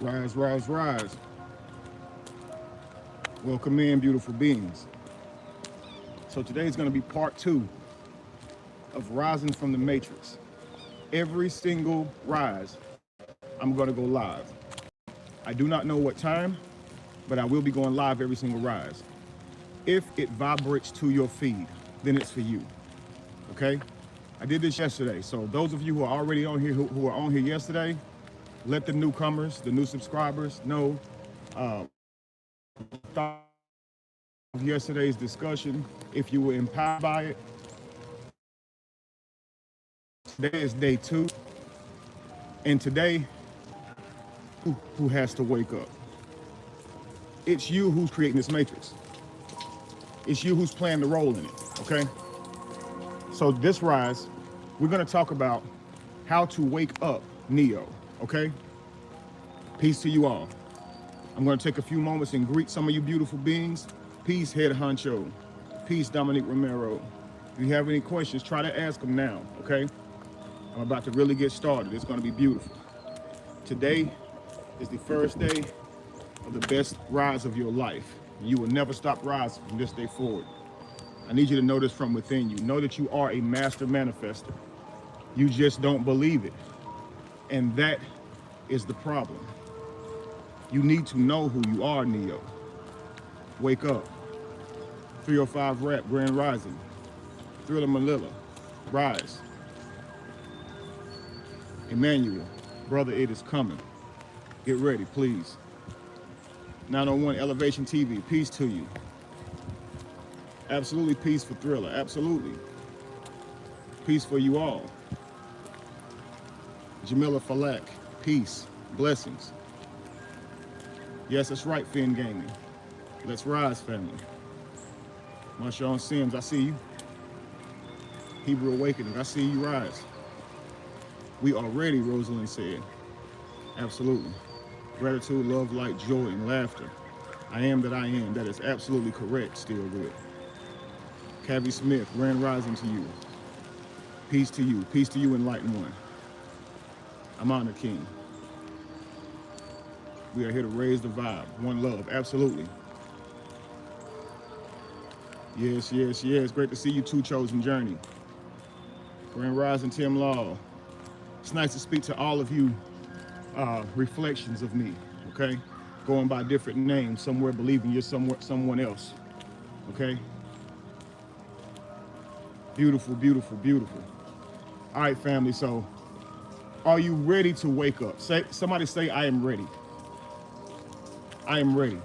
Rise, rise, rise. Welcome in, beautiful beings. So today is going to be part 2 of rising from the matrix. Every single rise, I'm going to go live. I do not know what time, but I will be going live every single rise. If it vibrates to your feed, then it's for you. Okay? I did this yesterday. So those of you who are already on here, who were on here yesterday, let the newcomers, the new subscribers know yesterday's discussion. If you were empowered by it, today is day 2. And today, who has to wake up? It's you who's creating this matrix. It's you who's playing the role in it, okay? So this rise, we're gonna talk about how to wake up Neo, okay? Peace to you all. I'm gonna take a few moments and greet some of you beautiful beings. Peace, Head Honcho. Peace, Dominique Romero. If you have any questions, try to ask them now, okay? I'm about to really get started. It's gonna be beautiful. Today is the first day of the best rise of your life. You will never stop rising from this day forward. I need you to know this from within you. Know that you are a master manifester. You just don't believe it. And that is the problem. You need to know who you are, Neo. Wake up. 305 Rap, Grand Rising. Thriller Manila, rise. Emmanuel, brother, it is coming. Get ready, please. 901 Elevation TV, peace to you. Absolutely peace for Thriller, absolutely. Peace for you all. Jamila Falak, peace, blessings. Yes, that's right, Finn Gaming. Let's rise, family. Marshawn Sims, I see you. Hebrew Awakening, I see you rise. We are ready, Rosalind said. Absolutely. Gratitude, love, light, joy, and laughter. I am that I am. That is absolutely correct, still good. Cavi Smith, Grand Rising to you. Peace to you. Peace to you, Enlightened One. Amana King. We are here to raise the vibe. One love, absolutely. Yes, yes, yes. Great to see you too, Chosen Journey. Grand Rising, Tim Law. It's nice to speak to all of you reflections of me, okay? Going by different names, somewhere believing you're someone else, okay? Beautiful, beautiful, beautiful. All right, family, so are you ready to wake up? Somebody say, I am ready. I am ready,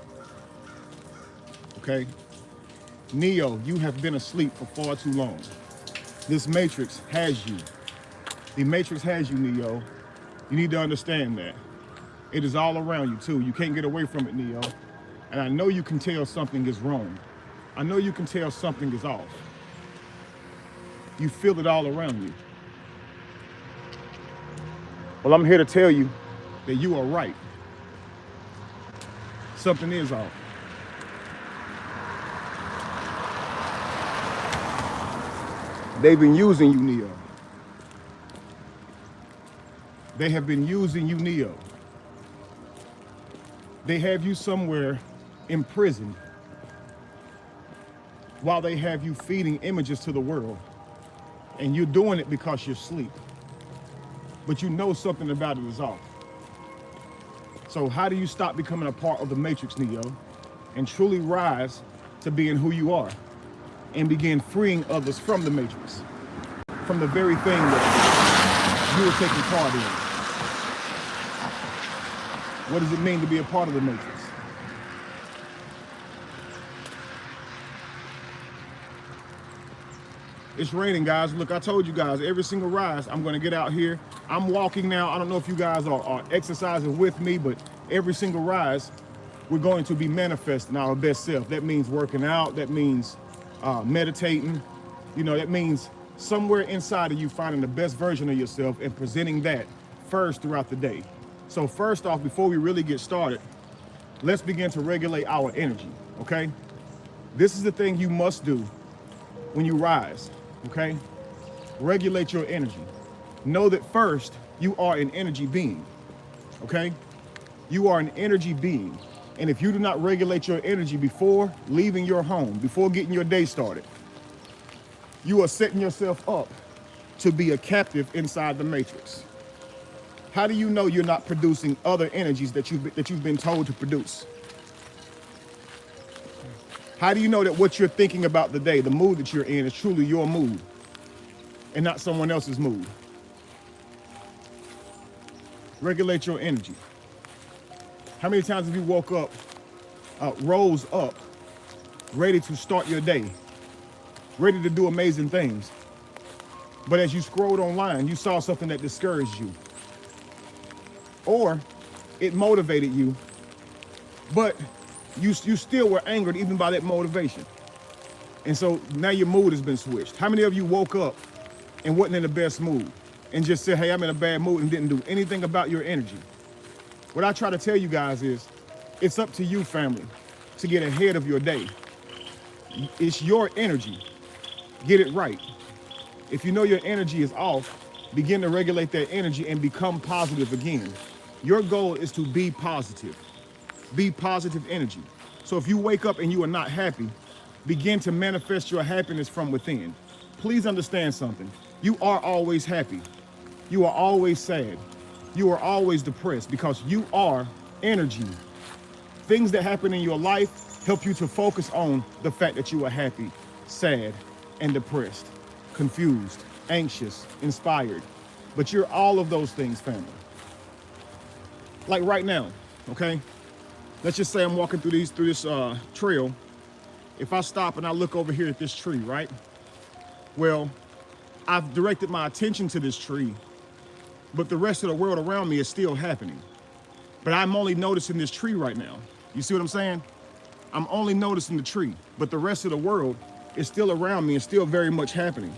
okay? Neo, you have been asleep for far too long. This matrix has you. The matrix has you, Neo. You need to understand that. It is all around you too. You can't get away from it, Neo. And I know you can tell something is wrong. I know you can tell something is off. You feel it all around you. Well, I'm here to tell you that you are right. Something is off. They've been using you, Neo. They have been using you, Neo. They have you somewhere imprisoned while they have you feeding images to the world. And you're doing it because you're asleep. But you know something about it is off. So how do you stop becoming a part of the matrix, Neo, and truly rise to being who you are and begin freeing others from the matrix, from the very thing that you were taking part in? What does it mean to be a part of the matrix? It's raining, guys. Look, I told you guys, every single rise, I'm gonna get out here. I'm walking now. I don't know if you guys are exercising with me, but every single rise, we're going to be manifesting our best self. That means working out. That means meditating. You know, that means somewhere inside of you finding the best version of yourself and presenting that first throughout the day. So first off, before we really get started, let's begin to regulate our energy, okay? This is the thing you must do when you rise, okay? Regulate your energy. Know that first, you are an energy being, okay? You are an energy being. And if you do not regulate your energy before leaving your home, before getting your day started, you are setting yourself up to be a captive inside the matrix. How do you know you're not producing other energies that you've been told to produce? How do you know that what you're thinking about the day, the mood that you're in, is truly your mood and not someone else's mood? Regulate your energy. How many times have you woke up, rose up, ready to start your day, ready to do amazing things, but as you scrolled online, you saw something that discouraged you, or it motivated you, but you still were angered even by that motivation. And so now your mood has been switched. How many of you woke up and wasn't in the best mood and just said, hey, I'm in a bad mood, and didn't do anything about your energy? What I try to tell you guys is, it's up to you, family, to get ahead of your day. It's your energy. Get it right. If you know your energy is off, begin to regulate that energy and become positive again. Your goal is to be positive. Be positive energy. So if you wake up and you are not happy, begin to manifest your happiness from within. Please understand something. You are always happy. You are always sad. You are always depressed, because you are energy. Things that happen in your life help you to focus on the fact that you are happy, sad, and depressed, confused, anxious, inspired. But you're all of those things, family. Like right now, okay? Let's just say I'm walking through this trail. If I stop and I look over here at this tree, right? Well, I've directed my attention to this tree, but the rest of the world around me is still happening. But I'm only noticing this tree right now. You see what I'm saying? I'm only noticing the tree, but the rest of the world is still around me and still very much happening.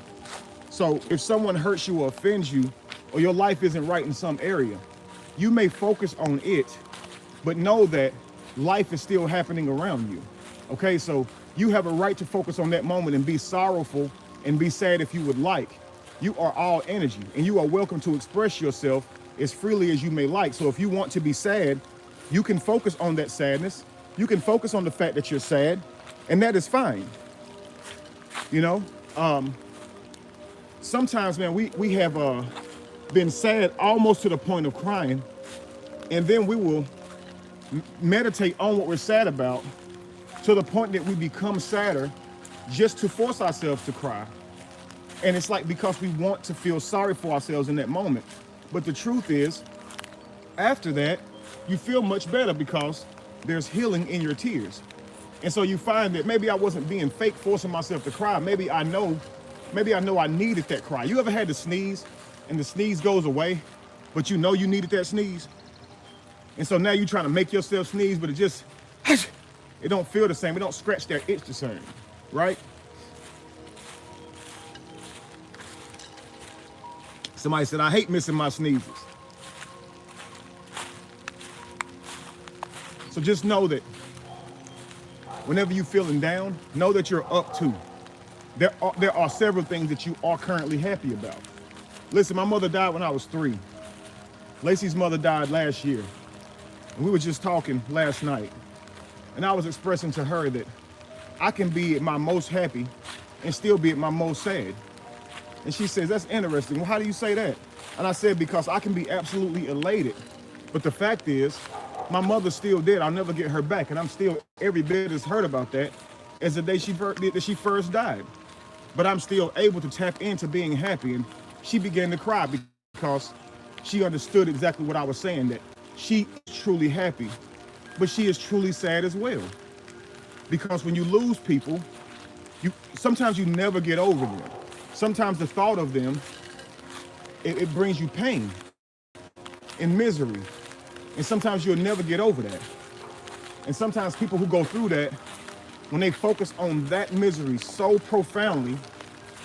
So if someone hurts you or offends you, or your life isn't right in some area, you may focus on it, but know that life is still happening around you. Okay, so you have a right to focus on that moment and be sorrowful and be sad if you would like. You are all energy, and you are welcome to express yourself as freely as you may like. So if you want to be sad, you can focus on that sadness. You can focus on the fact that you're sad, and that is fine. You know, sometimes, man, we have been sad almost to the point of crying, and then we will meditate on what we're sad about to the point that we become sadder just to force ourselves to cry. And it's like, because we want to feel sorry for ourselves in that moment. But the truth is, after that, you feel much better because there's healing in your tears. And so you find that maybe I wasn't being fake, forcing myself to cry. Maybe I know I needed that cry. You ever had to sneeze and the sneeze goes away, but you know you needed that sneeze? And so now you're trying to make yourself sneeze, but it don't feel the same. It don't scratch that itch the same, right? Somebody said, I hate missing my sneezes. So just know that whenever you're feeling down, know that you're up too. There are several things that you are currently happy about. Listen, my mother died when I was 3. Lacey's mother died last year. And we were just talking last night. And I was expressing to her that I can be at my most happy and still be at my most sad. And she says, that's interesting. Well, how do you say that? And I said, because I can be absolutely elated. But the fact is, my mother's still dead. I'll never get her back. And I'm still every bit as hurt about that as the day she first died. But I'm still able to tap into being happy. And she began to cry because she understood exactly what I was saying, that she is truly happy, but she is truly sad as well. Because when you lose people, sometimes you never get over them. Sometimes the thought of them, it brings you pain and misery. And sometimes you'll never get over that. And sometimes people who go through that, when they focus on that misery so profoundly,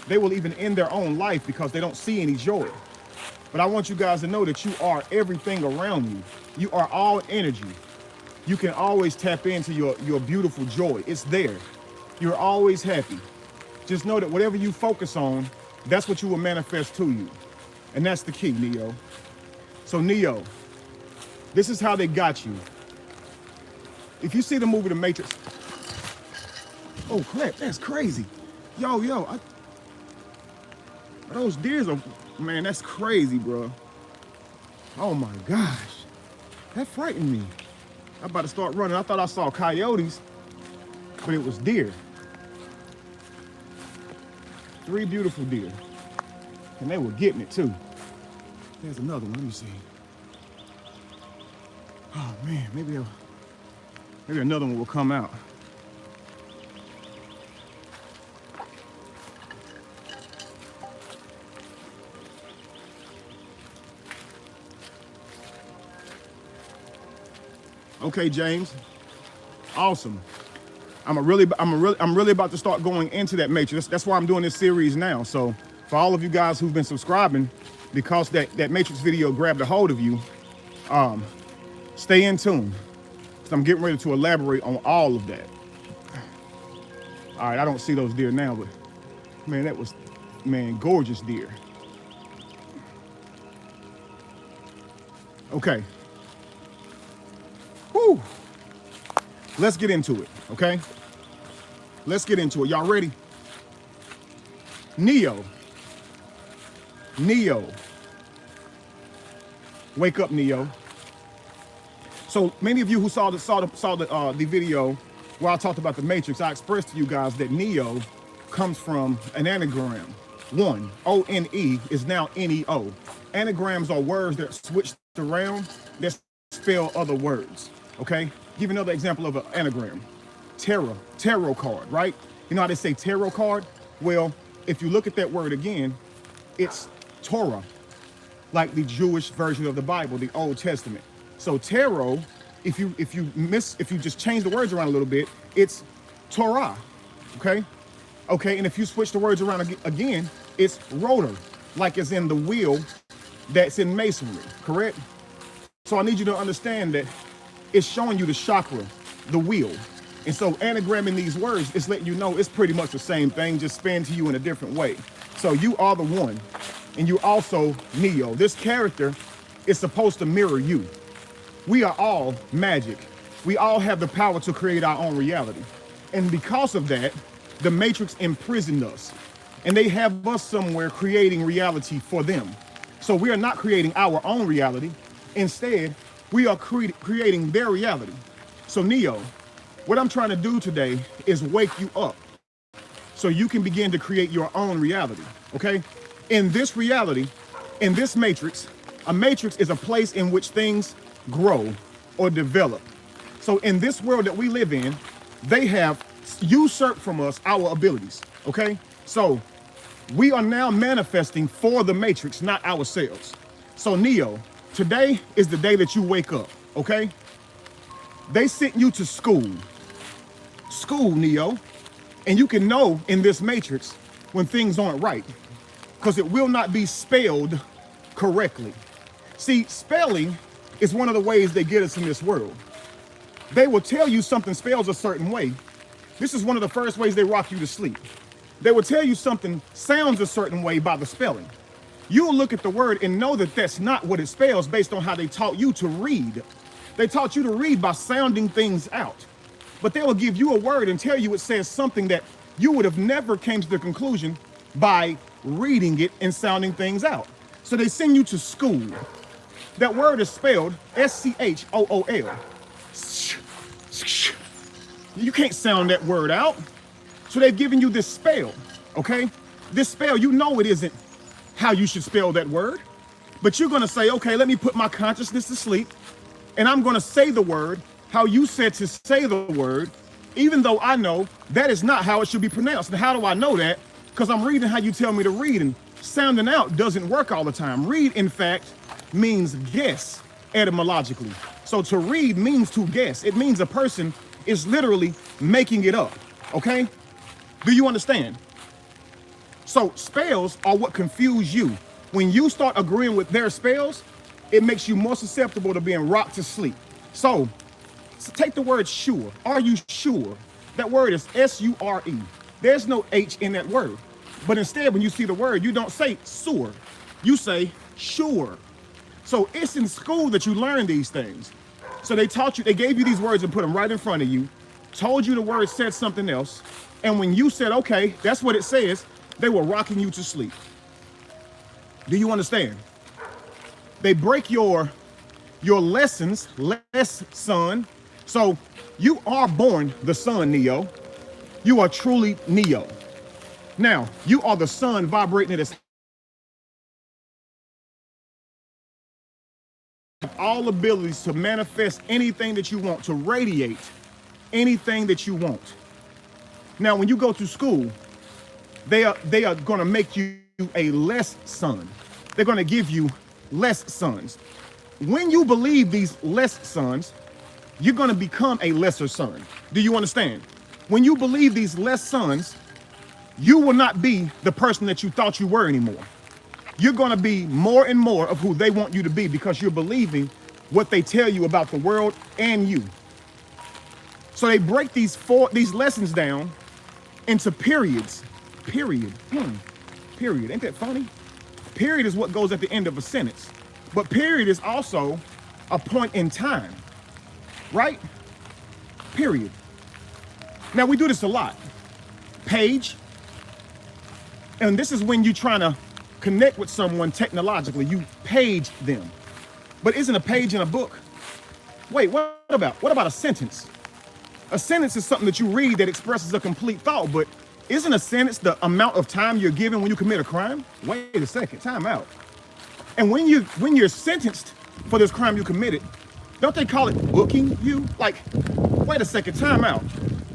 they will even end their own life because they don't see any joy. But I want you guys to know that you are everything around you. You are all energy. You can always tap into your beautiful joy. It's there. You're always happy. Just know that whatever you focus on, that's what you will manifest to you. And that's the key, Neo. So Neo, This is how they got you. If you see the movie The Matrix, oh crap, that's crazy. Yo, those deers are, man, that's crazy, bro. Oh my gosh, that frightened me. I'm about to start running. I thought I saw coyotes, but it was deer. 3 beautiful deer, and they were getting it too. There's another one, let me see. Oh man, maybe another one will come out. Okay, James. Awesome. I'm really about to start going into that matrix. That's why I'm doing this series now. So for all of you guys who've been subscribing, because that matrix video grabbed a hold of you, stay in tune. So I'm getting ready to elaborate on all of that. All right, I don't see those deer now, but man, that was, man, gorgeous deer. Okay. Whew. Let's get into it, okay? Let's get into it. Y'all ready? Neo. Wake up, Neo. So many of you who saw the video where I talked about the Matrix, I expressed to you guys that Neo comes from an anagram. 1, O-N-E is now N-E-O. Anagrams are words that are switched around that spell other words, okay? Give another example of an anagram. Tarot card, right? You know how they say tarot card? Well, if you look at that word again, it's Torah, like the Jewish version of the Bible, the Old Testament. So tarot, if you just change the words around a little bit, it's Torah, okay? Okay, and if you switch the words around again, it's rotor, like as in the wheel that's in masonry, correct? So I need you to understand that it's showing you the chakra, the wheel. And so anagramming these words is letting you know it's pretty much the same thing, just spanned to you in a different way. So you are the one, and you also Neo. This character is supposed to mirror you. We are all magic. We all have the power to create our own reality. And because of that, the Matrix imprisoned us. And they have us somewhere creating reality for them. So we are not creating our own reality. Instead, we are creating their reality. So Neo, what I'm trying to do today is wake you up so you can begin to create your own reality, okay? In this reality, in this matrix, a matrix is a place in which things grow or develop. So in this world that we live in, they have usurped from us our abilities, okay? So we are now manifesting for the matrix, not ourselves. So Neo, today is the day that you wake up, okay? They sent you to school, Neo, and you can know in this matrix when things aren't right, because it will not be spelled correctly. See, spelling is one of the ways they get us in this world. They will tell you something spells a certain way. This is one of the first ways they rock you to sleep. They will tell you something sounds a certain way by the spelling. You'll look at the word and know that that's not what it spells based on how they taught you to read. They taught you to read by sounding things out. But they will give you a word and tell you it says something that you would have never came to the conclusion by reading it and sounding things out. So they send you to school. That word is spelled S-C-H-O-O-L. You can't sound that word out. So they've given you this spell, okay? This spell, you know it isn't how you should spell that word, but you're gonna say, okay, let me put my consciousness to sleep, and I'm gonna say the word how you said to say the word, even though I know that is not how it should be pronounced. And how do I know that? Because I'm reading how you tell me to read, and sounding out doesn't work all the time. Read, in fact, means guess etymologically. So to read means to guess. It means a person is literally making it up, okay? Do you understand? So spells are what confuse you. When you start agreeing with their spells, it makes you more susceptible to being rocked to sleep. So take the word sure. Are you sure? That word is S-U-R-E. There's no H in that word. But instead, when you see the word, you don't say sure. You say sure. So it's in school that you learn these things. So they taught you, they gave you these words and put them right in front of you, told you the word said something else. And when you said, okay, that's what it says, they were rocking you to sleep. Do you understand? They break your lessons, less son. So you are born the son, Neo. You are truly Neo. Now, you are the sun vibrating at its all abilities to manifest anything that you want, to radiate anything that you want. Now, when you go to school, they are going to make you a less son. They're going to give you less sons. When you believe these less sons, you're going to become a lesser son. Do you understand? When you believe these less sons, you will not be the person that you thought you were anymore. You're going to be more and more of who they want you to be because you're believing what they tell you about the world and you. So they break these lessons down into periods. Period. Period. Ain't that funny? Period is what goes at the end of a sentence. But period is also a point in time, right? Period. Now we do this a lot. Page. And this is when you're trying to connect with someone technologically. You page them. But isn't a page in a book? Wait, what about a sentence? A sentence is something that you read that expresses a complete thought, but isn't a sentence the amount of time you're given when you commit a crime? Wait a second, time out. And when you're sentenced for this crime you committed, don't they call it booking you? Like, wait a second, time out.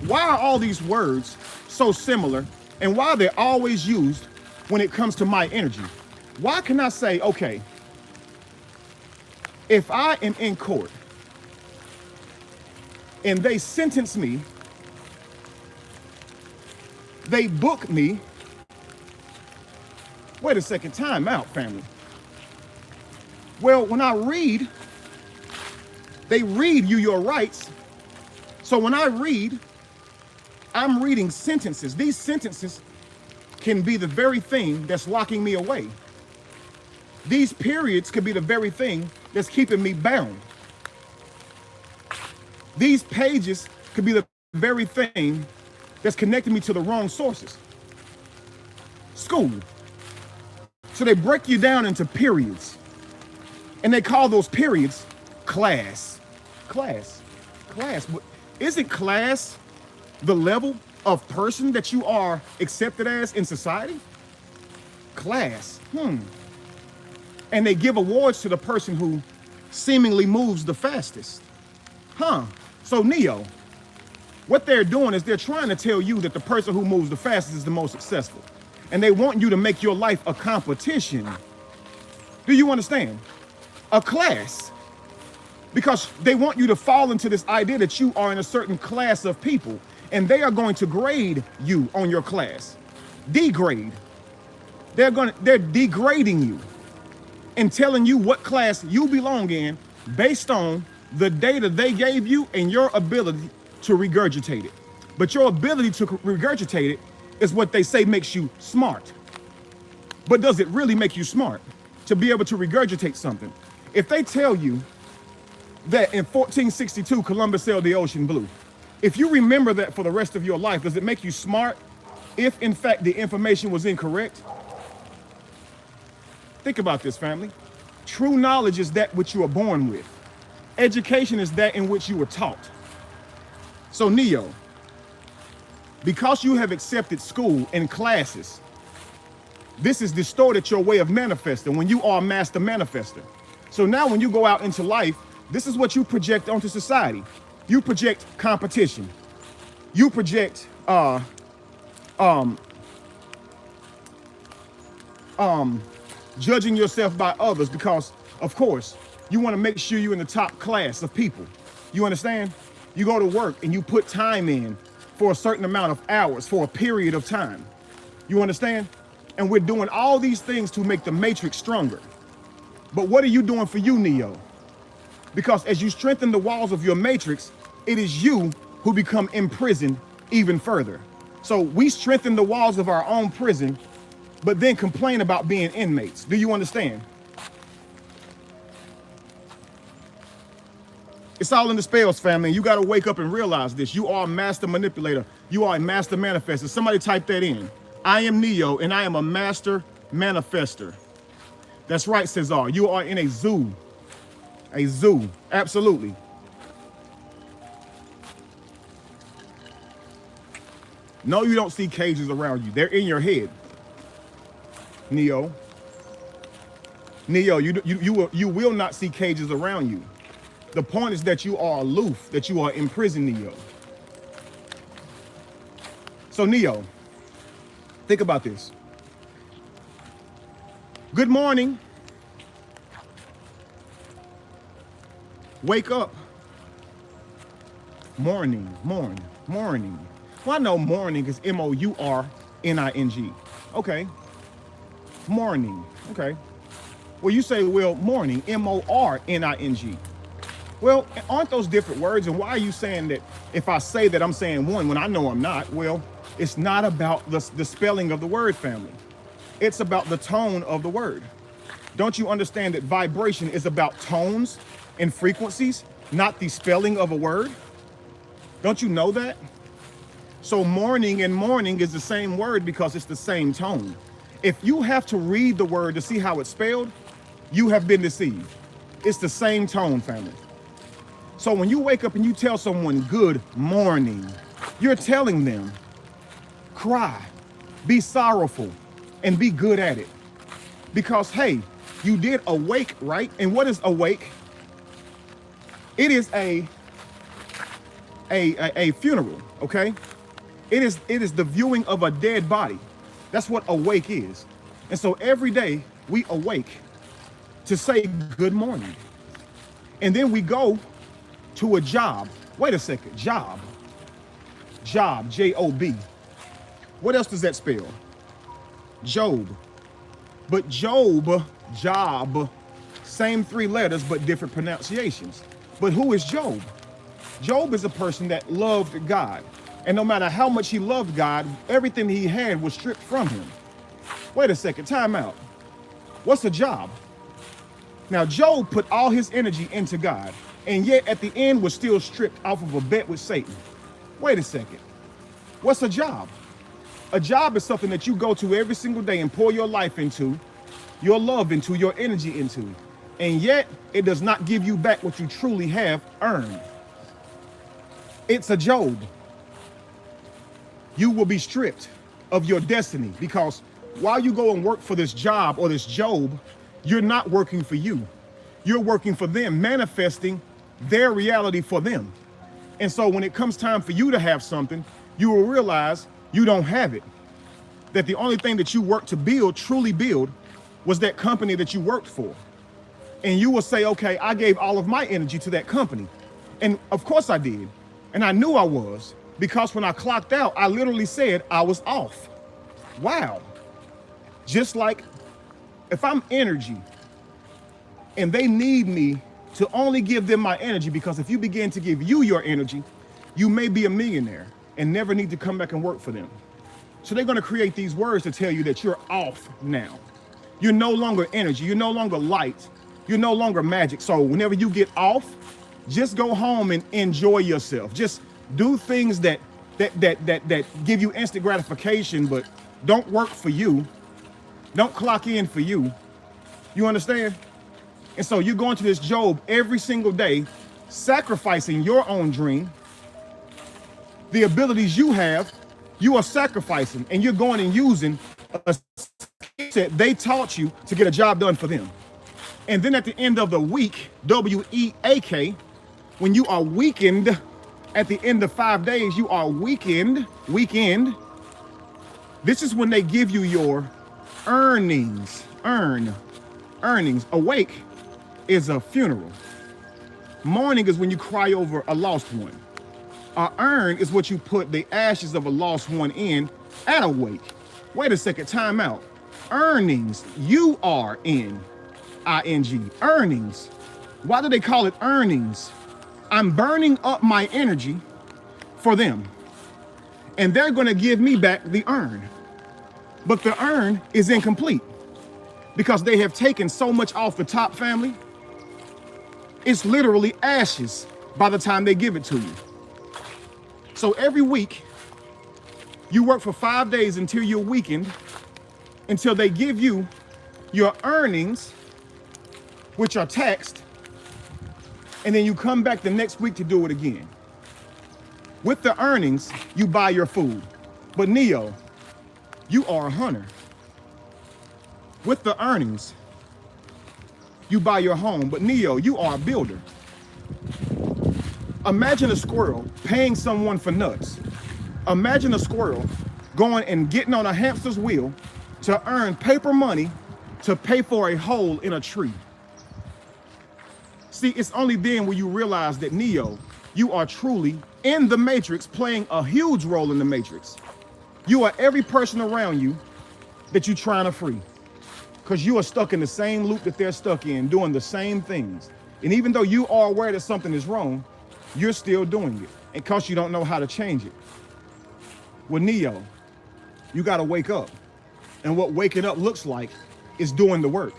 Why are all these words so similar, and why they're always used when it comes to my energy? Why can I say, okay, if I am in court and they sentence me, they book me, wait a second, time out, family. Well, when I read, they read you your rights. So when I read, I'm reading sentences. These sentences can be the very thing that's locking me away. These periods could be the very thing that's keeping me bound. These pages could be the very thing that's connecting me to the wrong sources. School. So they break you down into periods. And they call those periods class. Class. Class. But isn't class the level of person that you are accepted as in society? Class. And they give awards to the person who seemingly moves the fastest. So Neo, what they're doing is they're trying to tell you that the person who moves the fastest is the most successful. And they want you to make your life a competition. Do you understand? A class. Because they want you to fall into this idea that you are in a certain class of people, and they are going to grade you on your class. Degrade. They're degrading you and telling you what class you belong in based on the data they gave you and your ability to regurgitate it. But your ability to regurgitate it is what they say makes you smart. But does it really make you smart to be able to regurgitate something? If they tell you that in 1462 Columbus sailed the ocean blue, if you remember that for the rest of your life, does it make you smart if in fact the information was incorrect? Think about this, family. True knowledge is that which you are born with. Education is that in which you were taught. So Neo, because you have accepted school and classes, this has distorted your way of manifesting when you are a master manifester. So now when you go out into life, this is what you project onto society. You project competition. You project judging yourself by others because, of course, you want to make sure you're in the top class of people. You understand? You go to work and you put time in for a certain amount of hours for a period of time. You understand? And we're doing all these things to make the matrix stronger. But what are you doing for you, Neo? Because as you strengthen the walls of your matrix, it is you who become imprisoned even further. So we strengthen the walls of our own prison, but then complain about being inmates. Do you understand? It's all in the spells, family. You got to wake up and realize this. You are a master manipulator. You are a master manifester. Somebody type that in. I am Neo, and I am a master manifester. That's right, Cesar. You are in a zoo. A zoo. Absolutely. No, you don't see cages around you. They're in your head. Neo. Neo, you will not see cages around you. The point is that you are aloof, that you are imprisoned, Neo. So, Neo, think about this. Good morning. Wake up. Morning. Well, I know morning is M-O-U-R-N-I-N-G. Okay. Morning. Okay. Well, you say, well, morning, M-O-R-N-I-N-G. Well, aren't those different words? And why are you saying that if I say that I'm saying one when I know I'm not? Well, it's not about the spelling of the word, family. It's about the tone of the word. Don't you understand that vibration is about tones and frequencies, not the spelling of a word? Don't you know that? So morning and morning is the same word because it's the same tone. If you have to read the word to see how it's spelled, you have been deceived. It's the same tone, family. So when you wake up and you tell someone good morning, you're telling them, cry, be sorrowful, and be good at it. Because, hey, you did awake, right? And what is awake? It is a funeral, okay? It is the viewing of a dead body. That's what awake is. And so every day we awake to say good morning. And then we go to a job. Wait a second, job, J-O-B. What else does that spell? Job. But Job, job, same three letters, but different pronunciations. But who is Job? Job is a person that loved God. And no matter how much he loved God, everything he had was stripped from him. Wait a second, time out. What's a job? Now, Job put all his energy into God, and yet at the end was still stripped off of a bet with Satan. Wait a second. What's a job? A job is something that you go to every single day and pour your life into, your love into, your energy into, and yet it does not give you back what you truly have earned. It's a Job. You will be stripped of your destiny because while you go and work for this job or this Job, you're not working for you. You're working for them, manifesting their reality for them. And so when it comes time for you to have something, you will realize you don't have it. That the only thing that you worked to build, truly build, was that company that you worked for. And you will say, okay, I gave all of my energy to that company. And of course I did. And I knew I was, because when I clocked out, I literally said I was off. Wow. Just like if I'm energy and they need me to only give them my energy, because if you begin to give you your energy, you may be a millionaire and never need to come back and work for them. So they're going to create these words to tell you that you're off now. You're no longer energy. You're no longer light. You're no longer magic. So whenever you get off, just go home and enjoy yourself. Just do things that give you instant gratification, but don't work for you. Don't clock in for you. You understand? And so you're going to this Job every single day, sacrificing your own dream. The abilities you have, you are sacrificing, and you're going and using a skill set they taught you to get a job done for them. And then at the end of the week, W-E-A-K, when you are weakened, at the end of 5 days, you are weakened. This is when they give you your earnings. Earnings. Awake is a funeral. Mourning is when you cry over a lost one. Earn is what you put the ashes of a lost one in at awake. Wait a second, time out. Earnings, U-R-N-I-N-G, earnings. Why do they call it earnings? I'm burning up my energy for them, and they're going to give me back the earn. But the earn is incomplete because they have taken so much off the top, family. It's literally ashes by the time they give it to you. So every week, you work for 5 days until you're weakened, until they give you your earnings, which are taxed, and then you come back the next week to do it again. With the earnings, you buy your food. But Neo, you are a hunter. With the earnings, you buy your home. But Neo, you are a builder. Imagine a squirrel paying someone for nuts. Imagine a squirrel going and getting on a hamster's wheel to earn paper money to pay for a hole in a tree. See, it's only then when you realize that Neo, you are truly in the matrix, playing a huge role in the matrix. You are every person around you that you're trying to free, because you are stuck in the same loop that they're stuck in, doing the same things. And even though you are aware that something is wrong, you're still doing it, and because you don't know how to change it. Well, Neo, you got to wake up. And what waking up looks like is doing the work.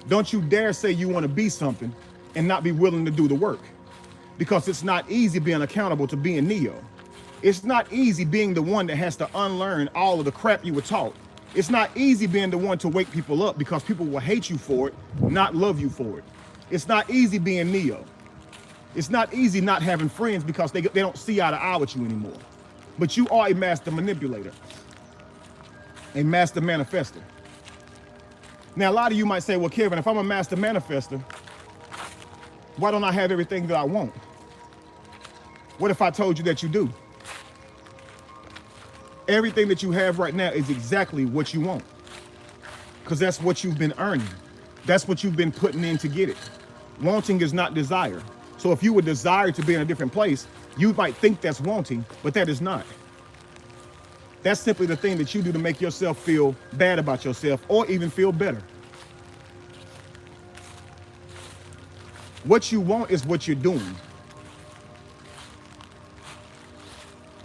Don't you dare say you want to be something and not be willing to do the work, because it's not easy being accountable to being Neo. It's not easy being the one that has to unlearn all of the crap you were taught. It's not easy being the one to wake people up, because people will hate you for it, not love you for it. It's not easy being Neo. It's not easy not having friends because they don't see eye to eye with you anymore. But you are a master manipulator, a master manifester. Now, a lot of you might say, well, Kevin, if I'm a master manifester, why don't I have everything that I want? What if I told you that you do? Everything that you have right now is exactly what you want, because that's what you've been earning. That's what you've been putting in to get it. Wanting is not desire. So if you would desire to be in a different place, you might think that's wanting, but that is not. That's simply the thing that you do to make yourself feel bad about yourself, or even feel better. What you want is what you're doing.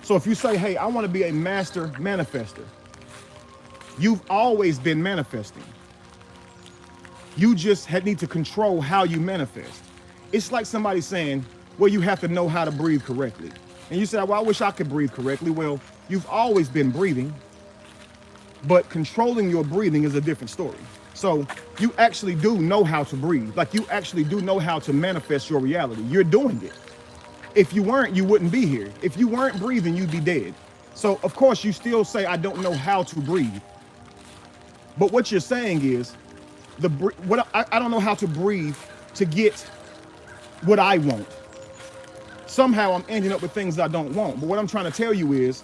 So if you say, hey, I want to be a master manifester, you've always been manifesting. You just need to control how you manifest. It's like somebody saying, well, you have to know how to breathe correctly. And you say, well, I wish I could breathe correctly. Well, you've always been breathing, but controlling your breathing is a different story. So you actually do know how to breathe. Like, you actually do know how to manifest your reality. You're doing it. If you weren't, you wouldn't be here. If you weren't breathing, you'd be dead. So of course you still say, I don't know how to breathe. But what you're saying is, I don't know how to breathe to get what I want. Somehow I'm ending up with things I don't want. But what I'm trying to tell you is,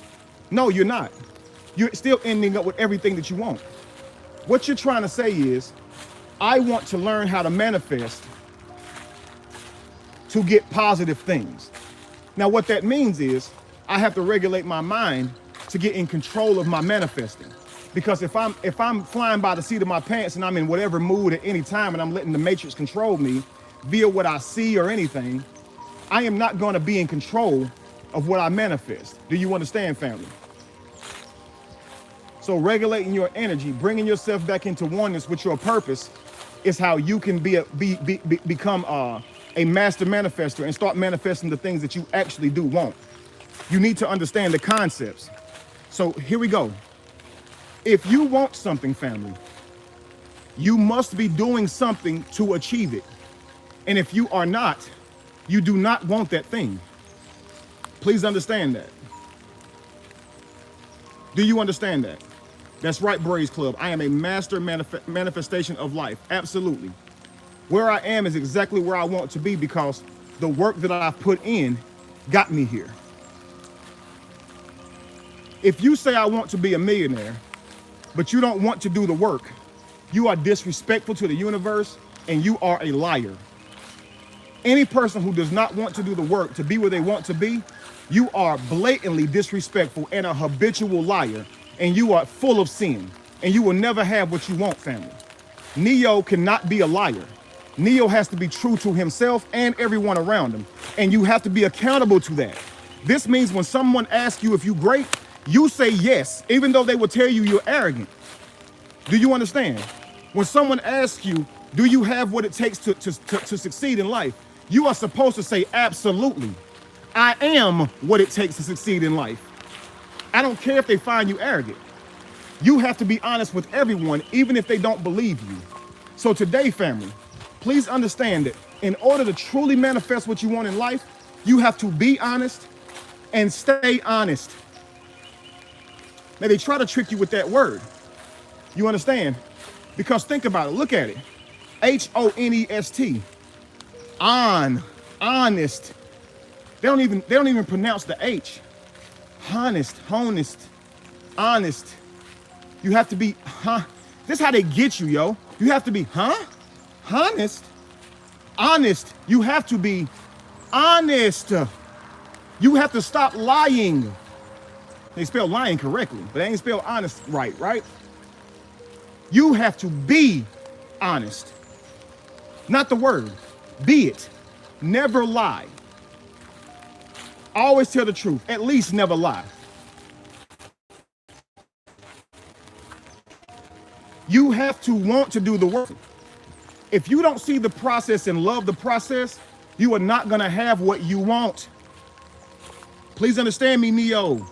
no, you're not. You're still ending up with everything that you want. What you're trying to say is, I want to learn how to manifest to get positive things. Now, what that means is, I have to regulate my mind to get in control of my manifesting. Because if I'm flying by the seat of my pants and I'm in whatever mood at any time and I'm letting the matrix control me via what I see or anything, I am not going to be in control of what I manifest. Do you understand, family? So regulating your energy, bringing yourself back into oneness with your purpose, is how you can become a master manifester and start manifesting the things that you actually do want. You need to understand the concepts. So here we go. If you want something, family, you must be doing something to achieve it. And if you are not, you do not want that thing. Please understand that. Do you understand that? That's right, Braves Club. I am a master manifestation of life. Absolutely. Where I am is exactly where I want to be, because the work that I've put in got me here. If you say I want to be a millionaire, but you don't want to do the work, you are disrespectful to the universe and you are a liar. Any person who does not want to do the work to be where they want to be, you are blatantly disrespectful and a habitual liar, and you are full of sin, and you will never have what you want, family. Neo cannot be a liar. Neo has to be true to himself and everyone around him, and you have to be accountable to that. This means when someone asks you if you're great, you say yes, even though they will tell you you're arrogant. Do you understand? When someone asks you, do you have what it takes to succeed in life? You are supposed to say, absolutely. I am what it takes to succeed in life. I don't care if they find you arrogant. You have to be honest with everyone, even if they don't believe you. So today, family, please understand that in order to truly manifest what you want in life, you have to be honest and stay honest. Now, they try to trick you with that word. You understand? Because think about it. Look at it. Honest. Honest. They don't even pronounce the H. Honest. Honest. You have to be, This is how they get you, yo. You have to be, honest. Honest. You have to be honest. You have to stop lying. They spell lying correctly, but they ain't spell honest right? You have to be honest. Not the word. Be it. Never lie. Always tell the truth. At least never lie. You have to want to do the work. If you don't see the process and love the process, you are not going to have what you want. Please understand me, Neo.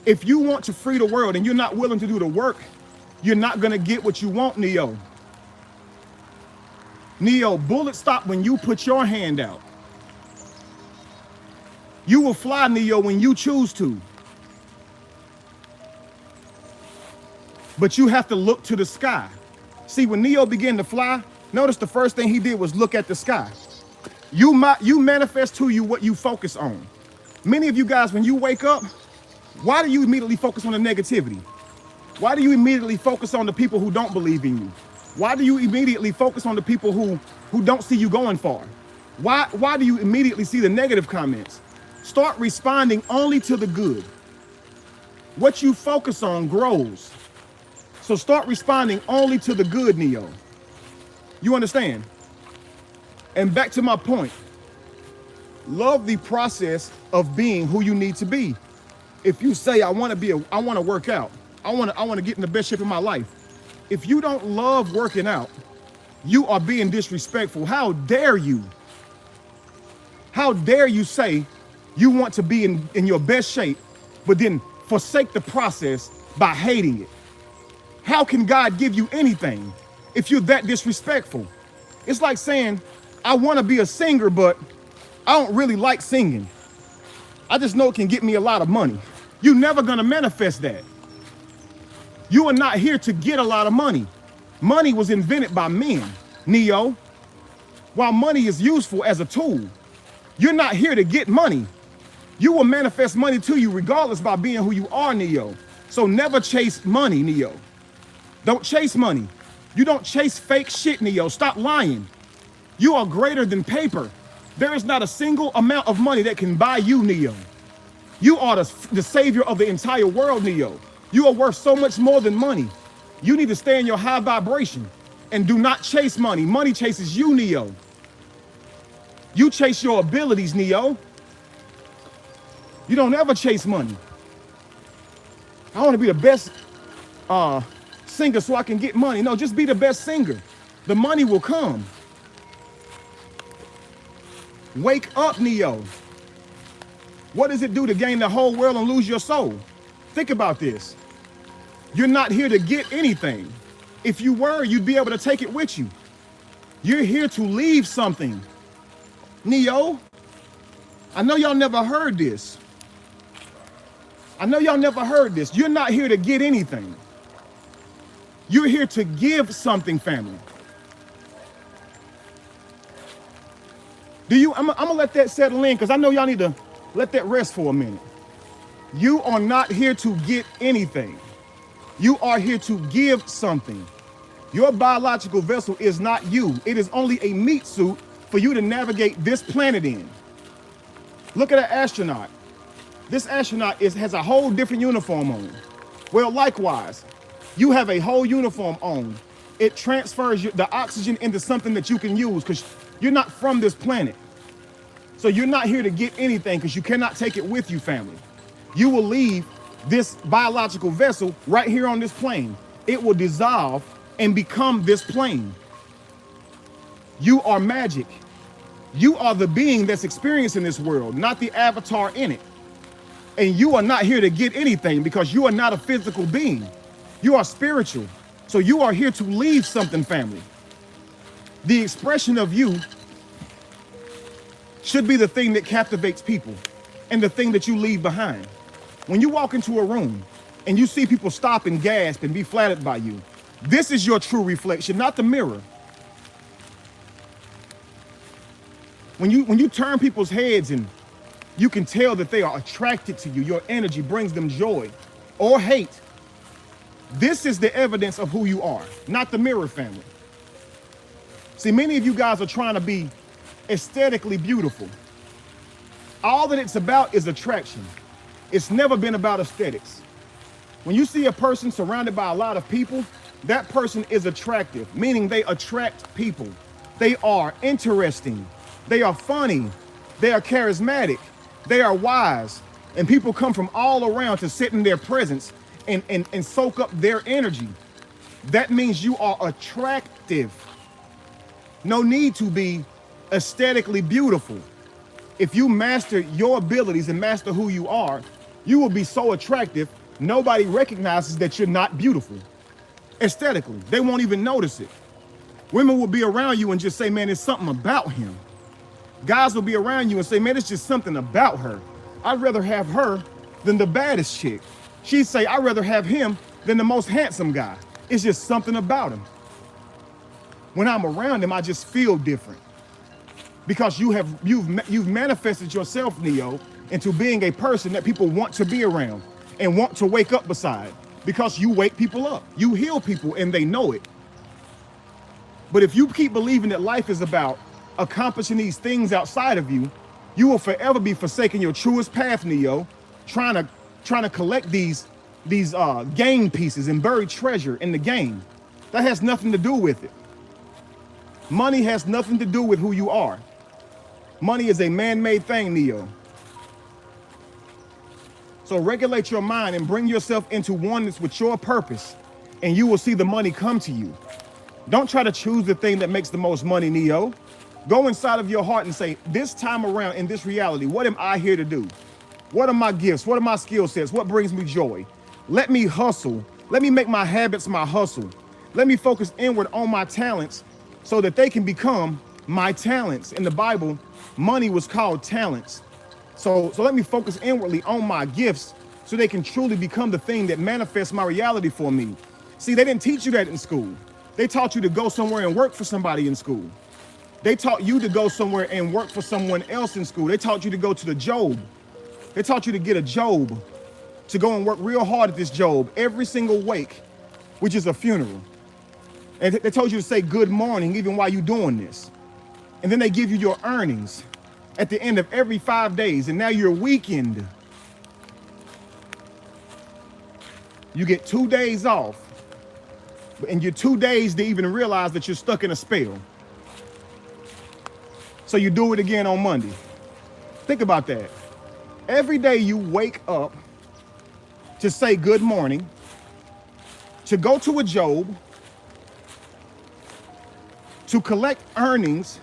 If you want to free the world and you're not willing to do the work, you're not going to get what you want, Neo. Neo, bullets stop when you put your hand out. You will fly, Neo, when you choose to. But you have to look to the sky. See, when Neo began to fly, notice the first thing he did was look at the sky. You manifest to you what you focus on. Many of you guys, when you wake up, why do you immediately focus on the negativity? Why do you immediately focus on the people who don't believe in you? Why do you immediately focus on the people who don't see you going far? Why do you immediately see the negative comments? Start responding only to the good. What you focus on grows. So start responding only to the good, Neo. You understand? And back to my point. Love the process of being who you need to be. If you say, I want to work out. I want to get in the best shape of my life. If you don't love working out, you are being disrespectful. How dare you? How dare you say you want to be in your best shape, but then forsake the process by hating it? How can God give you anything if you're that disrespectful? It's like saying, I want to be a singer, but I don't really like singing. I just know it can get me a lot of money. You're never going to manifest that. You are not here to get a lot of money. Money was invented by men, Neo. While money is useful as a tool, you're not here to get money. You will manifest money to you regardless by being who you are, Neo. So never chase money, Neo. Don't chase money. You don't chase fake shit, Neo. Stop lying. You are greater than paper. There is not a single amount of money that can buy you, Neo. You are the savior of the entire world, Neo. You are worth so much more than money. You need to stay in your high vibration and do not chase money. Money chases you, Neo. You chase your abilities, Neo. You don't ever chase money. I want to be the best singer so I can get money. No, just be the best singer. The money will come. Wake up, Neo. What does it do to gain the whole world and lose your soul? Think about this. You're not here to get anything. If you were, you'd be able to take it with you. You're here to leave something. Neo, I know y'all never heard this. You're not here to get anything. You're here to give something, family. I'm gonna let that settle in because I know y'all need to let that rest for a minute. You are not here to get anything. You are here to give something. Your biological vessel is not you. It is only a meat suit for you to navigate this planet in. Look at an astronaut. This astronaut has a whole different uniform on. Well, likewise, you have a whole uniform on. It transfers the oxygen into something that you can use because you're not from this planet. So you're not here to get anything because you cannot take it with you, family. You will leave this biological vessel right here on this plane. It will dissolve and become this plane. You are magic. You are the being that's experiencing this world, not the avatar in it. And you are not here to get anything because you are not a physical being. You are spiritual. So you are here to leave something, family. The expression of you should be the thing that captivates people and the thing that you leave behind. When you walk into a room and you see people stop and gasp and be flattered by you, this is your true reflection, not the mirror. When you turn people's heads and you can tell that they are attracted to you, your energy brings them joy or hate. This is the evidence of who you are, not the mirror, family. See, many of you guys are trying to be aesthetically beautiful. All that it's about is attraction. It's never been about aesthetics. When you see a person surrounded by a lot of people, that person is attractive, meaning they attract people. They are interesting. They are funny. They are charismatic. They are wise. And people come from all around to sit in their presence and soak up their energy. That means you are attractive. No need to be aesthetically beautiful. If you master your abilities and master who you are, you will be so attractive, nobody recognizes that you're not beautiful. Aesthetically, they won't even notice it. Women will be around you and just say, man, there's something about him. Guys will be around you and say, man, it's just something about her. I'd rather have her than the baddest chick. She'd say, I'd rather have him than the most handsome guy. It's just something about him. When I'm around him, I just feel different. Because you've manifested yourself, Neo, into being a person that people want to be around and want to wake up beside. Because you wake people up. You heal people and they know it. But if you keep believing that life is about accomplishing these things outside of you, you will forever be forsaking your truest path, Neo, trying to collect these game pieces and buried treasure in the game. That has nothing to do with it. Money has nothing to do with who you are. Money is a man-made thing, Neo. So regulate your mind and bring yourself into oneness with your purpose, and you will see the money come to you. Don't try to choose the thing that makes the most money, Neo. Go inside of your heart and say, this time around in this reality, what am I here to do? What are my gifts? What are my skill sets? What brings me joy? Let me hustle. Let me make my habits my hustle. Let me focus inward on my talents so that they can become my talents. In the Bible, money was called talents. So let me focus inwardly on my gifts so they can truly become the thing that manifests my reality for me. See, they didn't teach you that in school. They taught you to go somewhere and work for somebody in school. They taught you to go somewhere and work for someone else in school. They taught you to go to the job. They taught you to get a job, to go and work real hard at this job every single wake, which is a funeral. And they told you to say good morning even while you're doing this. And then they give you your earnings at the end of every 5 days. And now you're weakened. You get 2 days off. And you're 2 days to even realize that you're stuck in a spell. So you do it again on Monday. Think about that. Every day you wake up to say good morning, to go to a job, to collect earnings,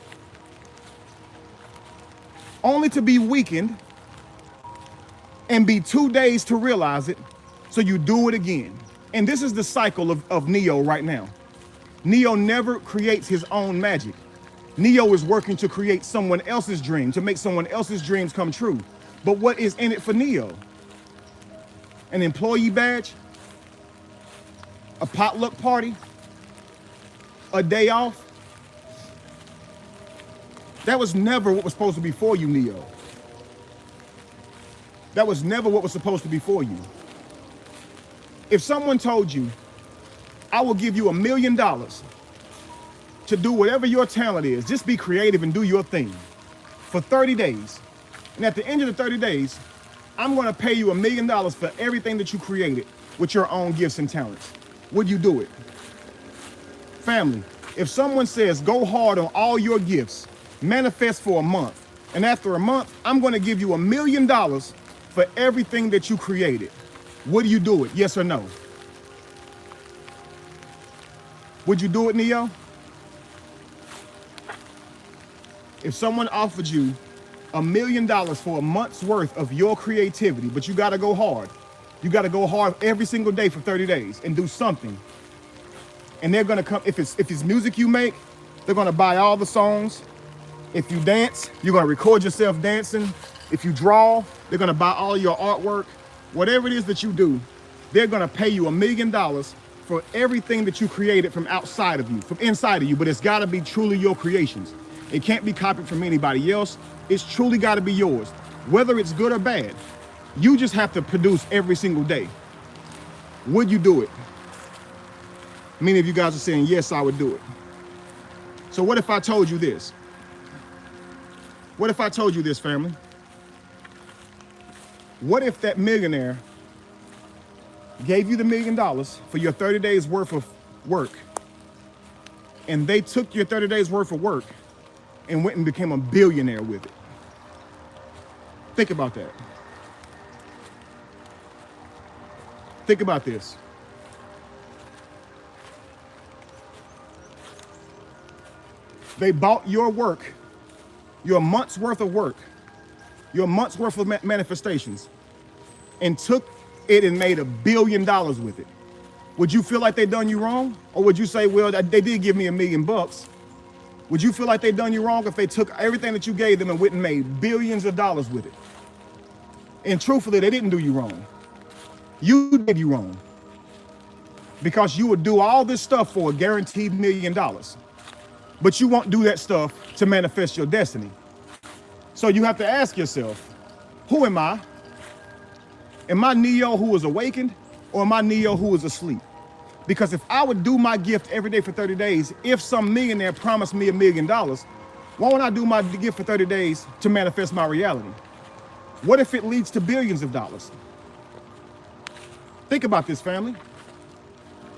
only to be weakened and be 2 days to realize it. So you do it again. And this is the cycle of Neo right now. Neo never creates his own magic. Neo is working to create someone else's dream, to make someone else's dreams come true. But what is in it for Neo? An employee badge? A potluck party? A day off? That was never what was supposed to be for you, Neo. That was never what was supposed to be for you. If someone told you, I will give you $1 million to do whatever your talent is, just be creative and do your thing for 30 days. And at the end of the 30 days, I'm going to pay you $1 million for everything that you created with your own gifts and talents. Would you do it? Family, if someone says, go hard on all your gifts, manifest for a month, and after a month, I'm going to give you $1 million for everything that you created, would you do it? Yes or no? Would you do it, Neo? If someone offered you $1 million for a month's worth of your creativity, but you got to go hard. You got to go hard every single day for 30 days and do something. And they're going to come, if it's music you make, they're going to buy all the songs. If you dance, you're going to record yourself dancing. If you draw, they're going to buy all your artwork. Whatever it is that you do, they're going to pay you $1 million for everything that you created from outside of you, from inside of you. But it's got to be truly your creations. It can't be copied from anybody else. It's truly got to be yours. Whether it's good or bad, you just have to produce every single day. Would you do it? Many of you guys are saying, yes, I would do it. So what if I told you this? What if I told you this, family? What if that millionaire gave you the $1 million for your 30 days worth of work, and they took your 30 days worth of work and went and became a billionaire with it? Think about that. Think about this. They bought your work, your month's worth of work, your month's worth of manifestations, and took it and made $1 billion with it. Would you feel like they done you wrong? Or would you say, well, they did give me $1 million? Would you feel like they done you wrong if they took everything that you gave them and went and made billions of dollars with it? And truthfully, they didn't do you wrong. You did you wrong. Because you would do all this stuff for a guaranteed $1 million. But you won't do that stuff to manifest your destiny. So you have to ask yourself, who am I? Am I Neo who is awakened, or am I Neo who is asleep? Because if I would do my gift every day for 30 days, if some millionaire promised me $1 million, why won't I do my gift for 30 days to manifest my reality? What if it leads to billions of dollars? Think about this, family.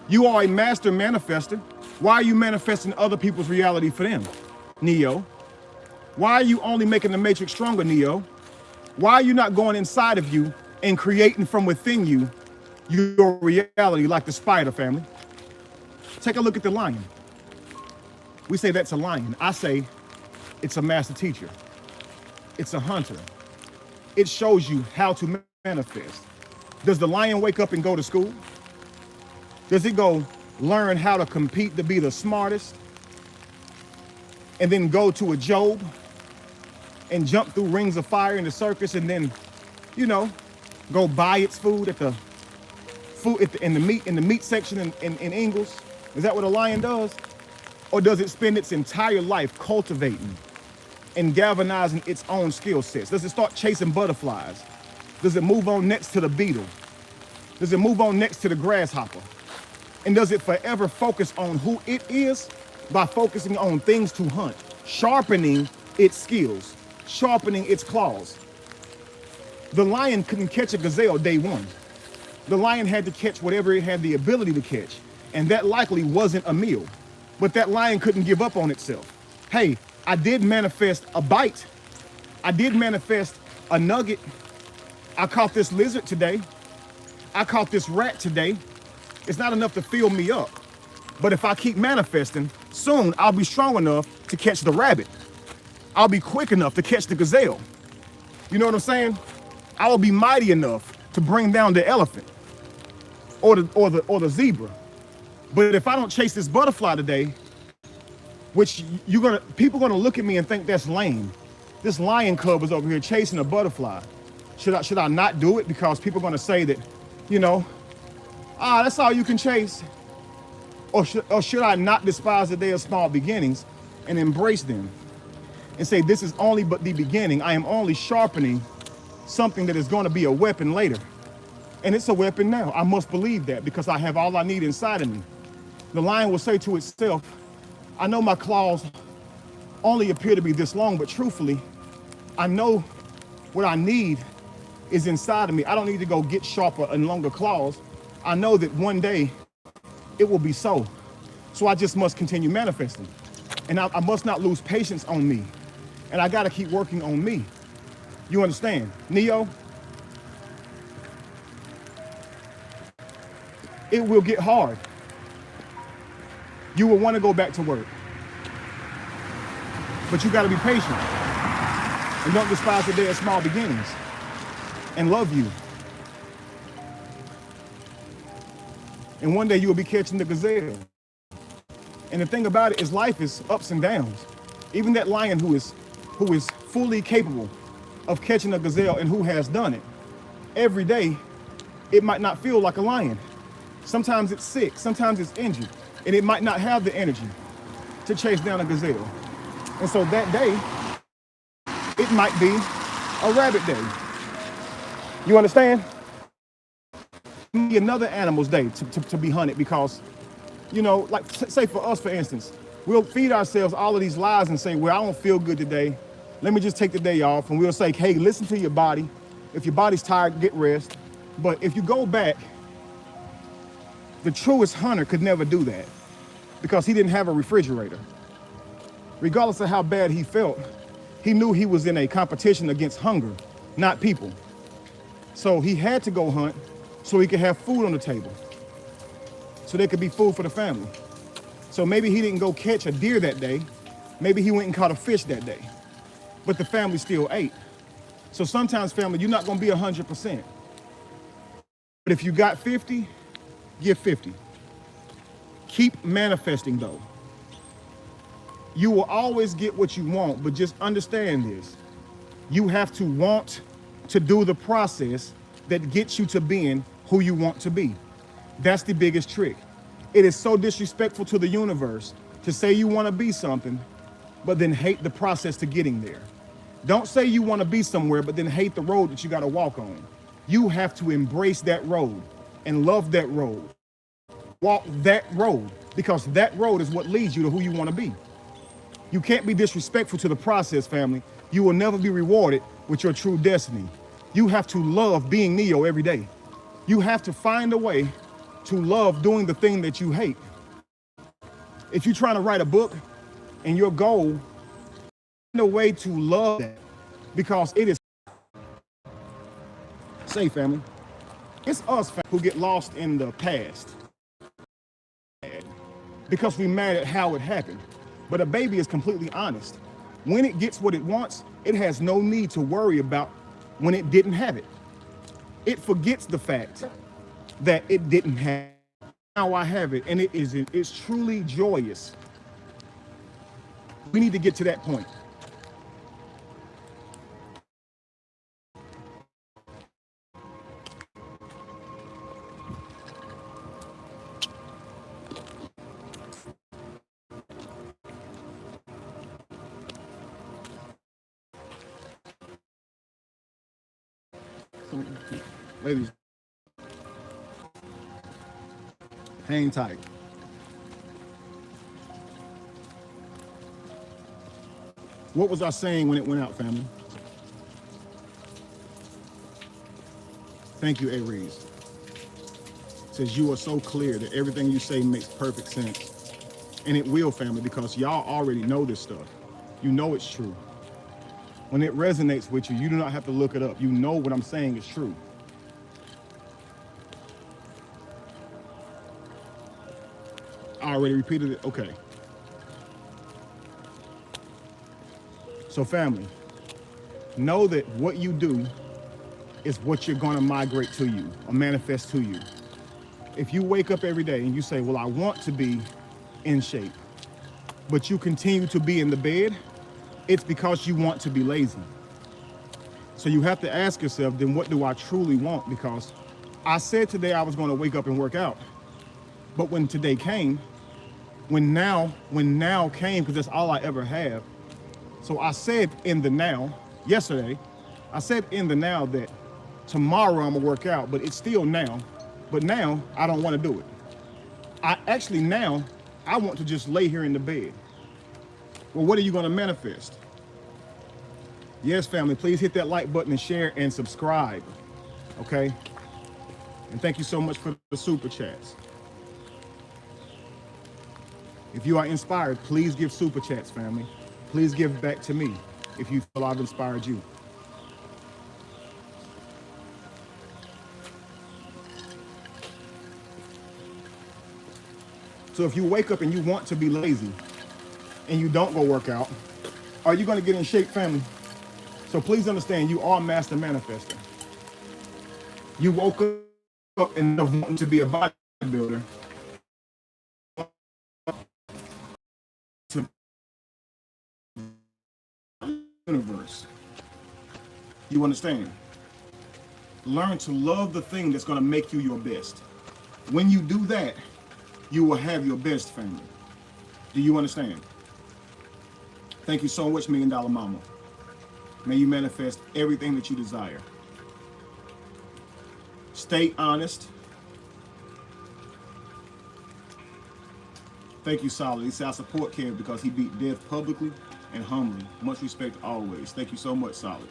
You are a master manifester. Why are you manifesting other people's reality for them, Neo? Why are you only making the matrix stronger, Neo? Why are you not going inside of you and creating from within you your reality like the spider, family? Take a look at the lion. We say that's a lion. I say it's a master teacher. It's a hunter. It shows you how to manifest. Does the lion wake up and go to school? Does it go learn how to compete to be the smartest and then go to a Job and jump through rings of fire in the circus and then, go buy its food at the in the meat section in Ingles? Is that what a lion does? Or does it spend its entire life cultivating and galvanizing its own skill sets? Does it start chasing butterflies? Does it move on next to the beetle? Does it move on next to the grasshopper? And does it forever focus on who it is by focusing on things to hunt, sharpening its skills, sharpening its claws? The lion couldn't catch a gazelle day one. The lion had to catch whatever it had the ability to catch. And that likely wasn't a meal. But that lion couldn't give up on itself. Hey, I did manifest a bite. I did manifest a nugget. I caught this lizard today. I caught this rat today. It's not enough to fill me up. But if I keep manifesting, soon I'll be strong enough to catch the rabbit. I'll be quick enough to catch the gazelle. You know what I'm saying? I will be mighty enough to bring down the elephant or the zebra. But if I don't chase this butterfly today, which people gonna look at me and think that's lame. This lion cub is over here chasing a butterfly. Should I not do it because people are gonna say that, that's all you can chase? Or should I not despise the day of small beginnings and embrace them and say this is only but the beginning? I am only sharpening something that is going to be a weapon later. And it's a weapon now. I must believe that because I have all I need inside of me. The lion will say to itself, I know my claws only appear to be this long, but truthfully, I know what I need is inside of me. I don't need to go get sharper and longer claws. I know that one day it will be so. So I just must continue manifesting. And I must not lose patience on me. And I got to keep working on me. You understand? Neo? It will get hard. You will want to go back to work. But you got to be patient and don't despise the day of small beginnings and love you. And one day you will be catching the gazelle. And the thing about it is life is ups and downs. Even that lion who is fully capable of catching a gazelle and who has done it, every day it might not feel like a lion. Sometimes it's sick, sometimes it's injured, and it might not have the energy to chase down a gazelle. And so that day, it might be a rabbit day. You understand? Be another animal's day to be hunted because, you know, like say for us, for instance, we'll feed ourselves all of these lies and say, well, I don't feel good today. Let me just take the day off. And we'll say, hey, listen to your body. If your body's tired, get rest. But if you go back, the truest hunter could never do that because he didn't have a refrigerator. Regardless of how bad he felt, he knew he was in a competition against hunger, not people. So he had to go hunt so he could have food on the table, so there could be food for the family. So maybe he didn't go catch a deer that day. Maybe he went and caught a fish that day, but the family still ate. So sometimes, family, you're not gonna be 100%. But if you got 50, give 50. Keep manifesting though. You will always get what you want, but just understand this. You have to want to do the process that gets you to being who you want to be. That's the biggest trick. It is so disrespectful to the universe to say you want to be something, but then hate the process to getting there. Don't say you want to be somewhere, but then hate the road that you got to walk on. You have to embrace that road and love that road. Walk that road, because that road is what leads you to who you want to be. You can't be disrespectful to the process, family. You will never be rewarded with your true destiny. You have to love being Neo every day. You have to find a way to love doing the thing that you hate. If you're trying to write a book and your goal, find a way to love that, because it is. Say, family, it's us who get lost in the past because we mad at how it happened. But a baby is completely honest. When it gets what it wants, it has no need to worry about when it didn't have it. It forgets the fact that it didn't have it. Now I have it, and it's truly joyous. We need to get to that point. Ladies, hang tight. What was I saying when it went out, family? Thank you, Aries. Says you are so clear that everything you say makes perfect sense. And it will, family, because y'all already know this stuff. You know it's true. When it resonates with you, you do not have to look it up. You know what I'm saying is true. I already repeated it. Okay. So family, know that what you do is what you're going to migrate to you or manifest to you. If you wake up every day and you say, well, I want to be in shape, but you continue to be in the bed, it's because you want to be lazy. So you have to ask yourself, then what do I truly want? Because I said today I was going to wake up and work out. But when today came, when now came, because that's all I ever have. So I said in the now, yesterday, I said in the now that tomorrow I'm gonna work out, but it's still now. But now I don't want to do it. Now I want to just lay here in the bed. Well, what are you gonna manifest? Yes, family, please hit that like button and share and subscribe, okay? And thank you so much for the super chats. If you are inspired, please give super chats, family. Please give back to me if you feel I've inspired you. So if you wake up and you want to be lazy and you don't go work out, Are you going to get in shape, family? So please understand, you are master manifester. You woke up and wanting to be a bodybuilder to the universe. You understand? Learn to love the thing that's going to make you your best. When you do that, you will have your best, family. Do you understand? Thank you so much, $1 Million Mama. May you manifest everything that you desire. Stay honest. Thank you, Solid. He said, I support Kev because he beat death publicly and humbly. Much respect always. Thank you so much, Solid.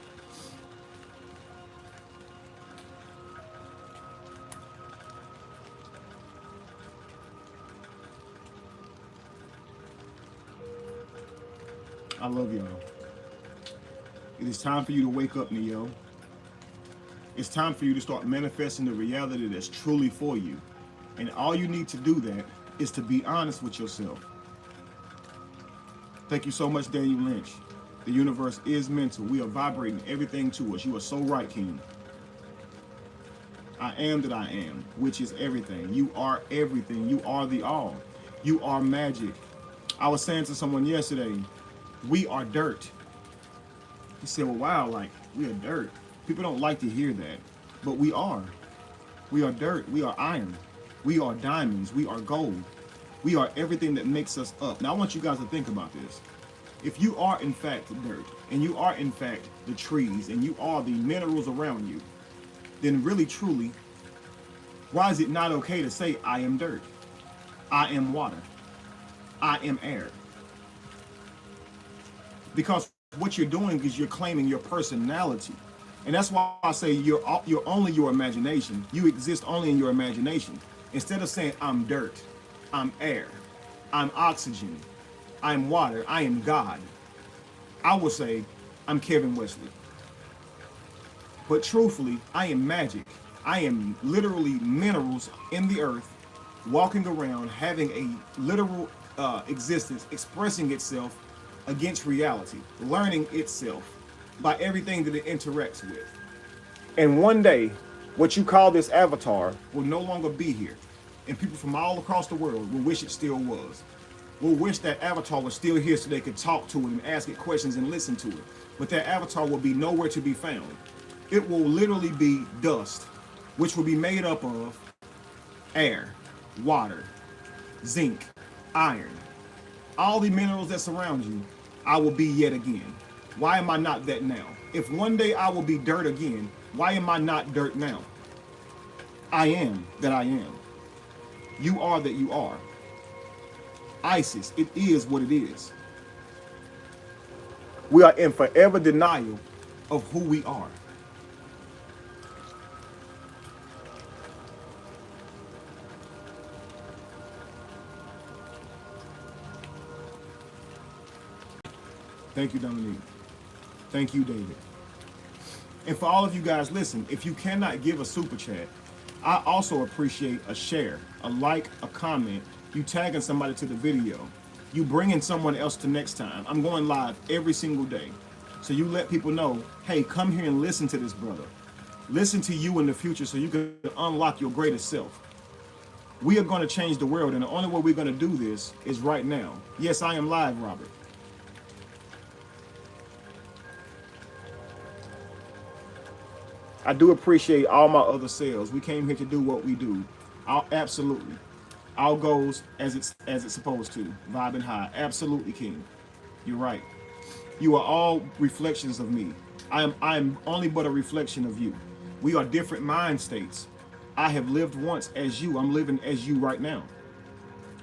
I love y'all. It is time for you to wake up, Neo. It's time for you to start manifesting the reality that's truly for you. And all you need to do that is to be honest with yourself. Thank you so much, Daniel Lynch. The universe is mental. We are vibrating everything to us. You are so right, King. I am that I am, which is everything. You are everything. You are the all. You are magic. I was saying to someone yesterday, we are dirt. He said, well, wow, like, we are dirt. People don't like to hear that, but we are. We are dirt. We are iron. We are diamonds. We are gold. We are everything that makes us up. Now, I want you guys to think about this. If you are, in fact, dirt, and you are, in fact, the trees, and you are the minerals around you, then really, truly, why is it not okay to say, I am dirt? I am water. I am air. Because what you're doing is you're claiming your personality. And that's why I say you're only your imagination. You exist only in your imagination. Instead of saying, I'm dirt, I'm air, I'm oxygen, I'm water, I am God, I will say, I'm Kevin Wesley. But truthfully, I am magic. I am literally minerals in the earth, walking around, having a literal existence, expressing itself against reality, learning itself by everything that it interacts with. And one day, what you call this avatar will no longer be here. And people from all across the world will wish it still was. Will wish that avatar was still here so they could talk to it and ask it questions and listen to it. But that avatar will be nowhere to be found. It will literally be dust, which will be made up of air, water, zinc, iron, all the minerals that surround you. I will be yet again. Why am I not that now? If one day I will be dirt again, why am I not dirt now? I am that I am. You are that you are. ISIS, it is what it is. We are in forever denial of who we are. Thank you, Dominique. Thank you, David. And for all of you guys, listen, if you cannot give a super chat, I also appreciate a share, a like, a comment, you tagging somebody to the video, you bringing someone else to next time. I'm going live every single day. So you let people know, hey, come here and listen to this brother. Listen to you in the future so you can unlock your greatest self. We are going to change the world, and the only way we're going to do this is right now. Yes, I am live, Robert. I do appreciate all my other sales. We came here to do what we do. Absolutely. All goes as it's supposed to. Vibing high. Absolutely, King. You're right. You are all reflections of me. I am only but a reflection of you. We are different mind states. I have lived once as you. I'm living as you right now.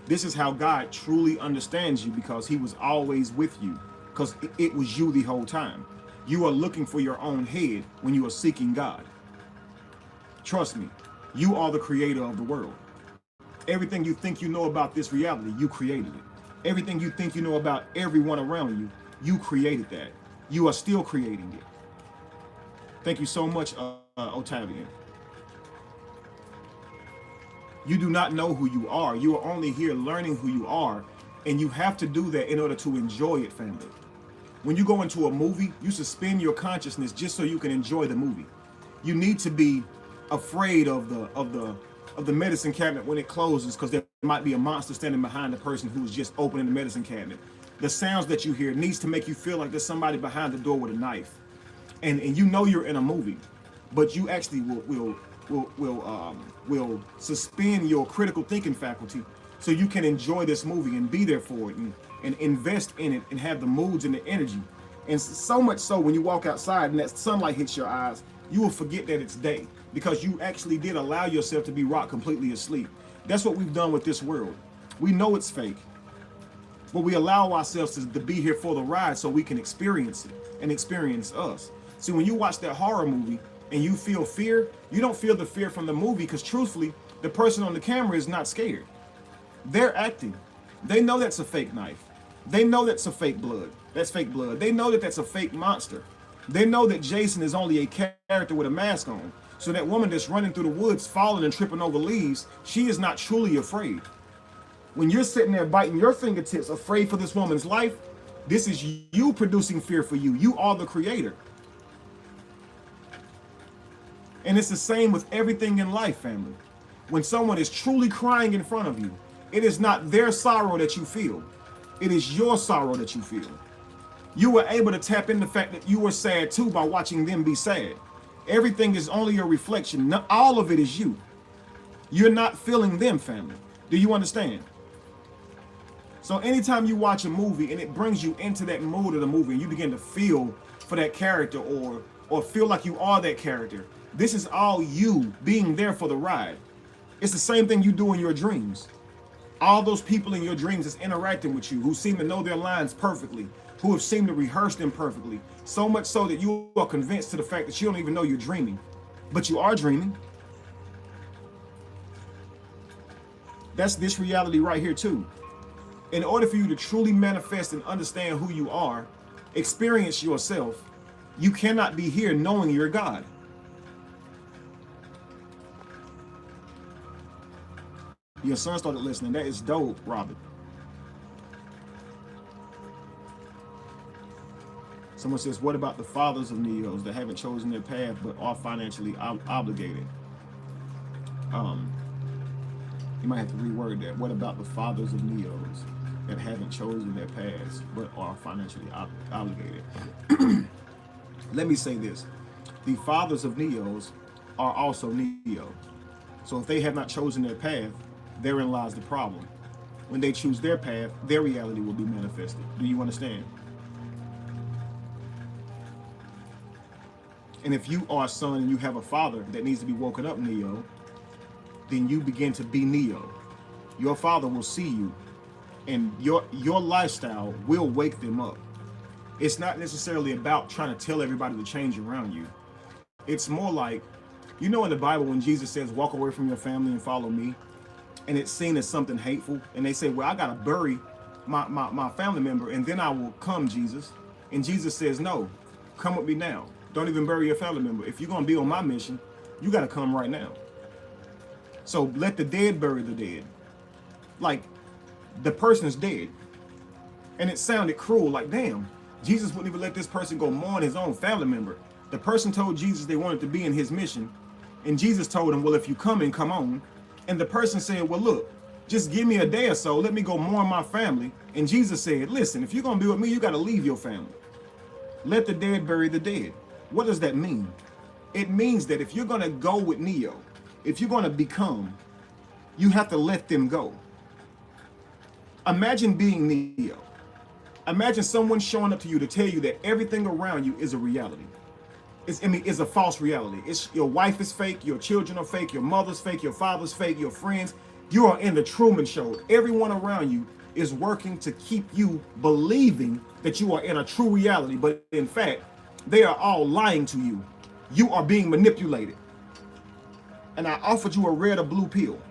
This is how God truly understands you, because he was always with you, because it was you the whole time. You are looking for your own head when you are seeking God. Trust me, you are the creator of the world. Everything you think you know about this reality, you created it. Everything you think you know about everyone around you, you created that. You are still creating it. Thank you so much, Otavian. You do not know who you are. You are only here learning who you are, and you have to do that in order to enjoy it, family. When you go into a movie, you suspend your consciousness just so you can enjoy the movie. You need to be afraid of the medicine cabinet when it closes, because there might be a monster standing behind the person who's just opening the medicine cabinet. The sounds that you hear needs to make you feel like there's somebody behind the door with a knife, and you know you're in a movie, but you actually will suspend your critical thinking faculty so you can enjoy this movie and be there for it, and invest in it and have the moods and the energy. And so much so, when you walk outside and that sunlight hits your eyes, you will forget that it's day, because you actually did allow yourself to be rocked completely asleep. That's what we've done with this world. We know it's fake, but we allow ourselves to be here for the ride so we can experience it and experience us. See, when you watch that horror movie and you feel fear, you don't feel the fear from the movie, because truthfully, the person on the camera is not scared. They're acting. They know that's a fake knife. They know that's a fake blood. That's fake blood. They know that that's a fake monster. They know that Jason is only a character with a mask on. So that woman that's running through the woods, falling and tripping over leaves, she is not truly afraid. When you're sitting there biting your fingertips, afraid for this woman's life, this is you producing fear for you. You are the creator. And it's the same with everything in life, family. When someone is truly crying in front of you, it is not their sorrow that you feel. It is your sorrow that you feel. You were able to tap into the fact that you were sad too by watching them be sad. Everything is only a reflection. Not all of it is you. You're not feeling them, family. Do you understand? So anytime you watch a movie and it brings you into that mood of the movie, and you begin to feel for that character, or feel like you are that character, this is all you being there for the ride. It's the same thing you do in your dreams. All those people in your dreams is interacting with you, who seem to know their lines perfectly, who have seemed to rehearse them perfectly, so much so that you are convinced to the fact that you don't even know you're dreaming, but you are dreaming. That's this reality right here too. In order for you to truly manifest and understand who you are, experience yourself, you cannot be here knowing you're God. Your son started listening. That is dope, Robert. Someone says, what about the fathers of Neos that haven't chosen their path but are financially obligated? You might have to reword that. What about the fathers of Neos that haven't chosen their paths but are financially obligated? Let me say this. The fathers of Neos are also Neo. So if they have not chosen their path, therein lies the problem. When they choose their path, their reality will be manifested. Do you understand? And if you are a son and you have a father that needs to be woken up, Neo, then you begin to be Neo. Your father will see you, and your lifestyle will wake them up. It's not necessarily about trying to tell everybody to change around you. It's more like, you know, in the Bible when Jesus says, walk away from your family and follow me, and it's seen as something hateful, and they say, well, I gotta bury my family member and then I will come, Jesus. And Jesus says, no, come with me now. Don't even bury your family member. If you're gonna be on my mission, you gotta come right now. So let the dead bury the dead. Like, the person's dead. And it sounded cruel, like, damn, Jesus wouldn't even let this person go mourn his own family member. The person told Jesus they wanted to be in his mission, and Jesus told him, well, if you come in, come on. And the person said, well, look, just give me a day or so, let me go mourn my family. And Jesus said, listen, if you're gonna be with me, you gotta leave your family. Let the dead bury the dead. What does that mean? It means that if you're gonna go with Neo, if you're gonna become, you have to let them go. Imagine being Neo. Imagine someone showing up to you to tell you that everything around you is a reality. It's a false reality. It's your wife is fake, your children are fake, your mother's fake, your father's fake, your friends. You are in the Truman Show. Everyone around you is working to keep you believing that you are in a true reality, but in fact, they are all lying to you. You are being manipulated. And I offered you a red or blue pill.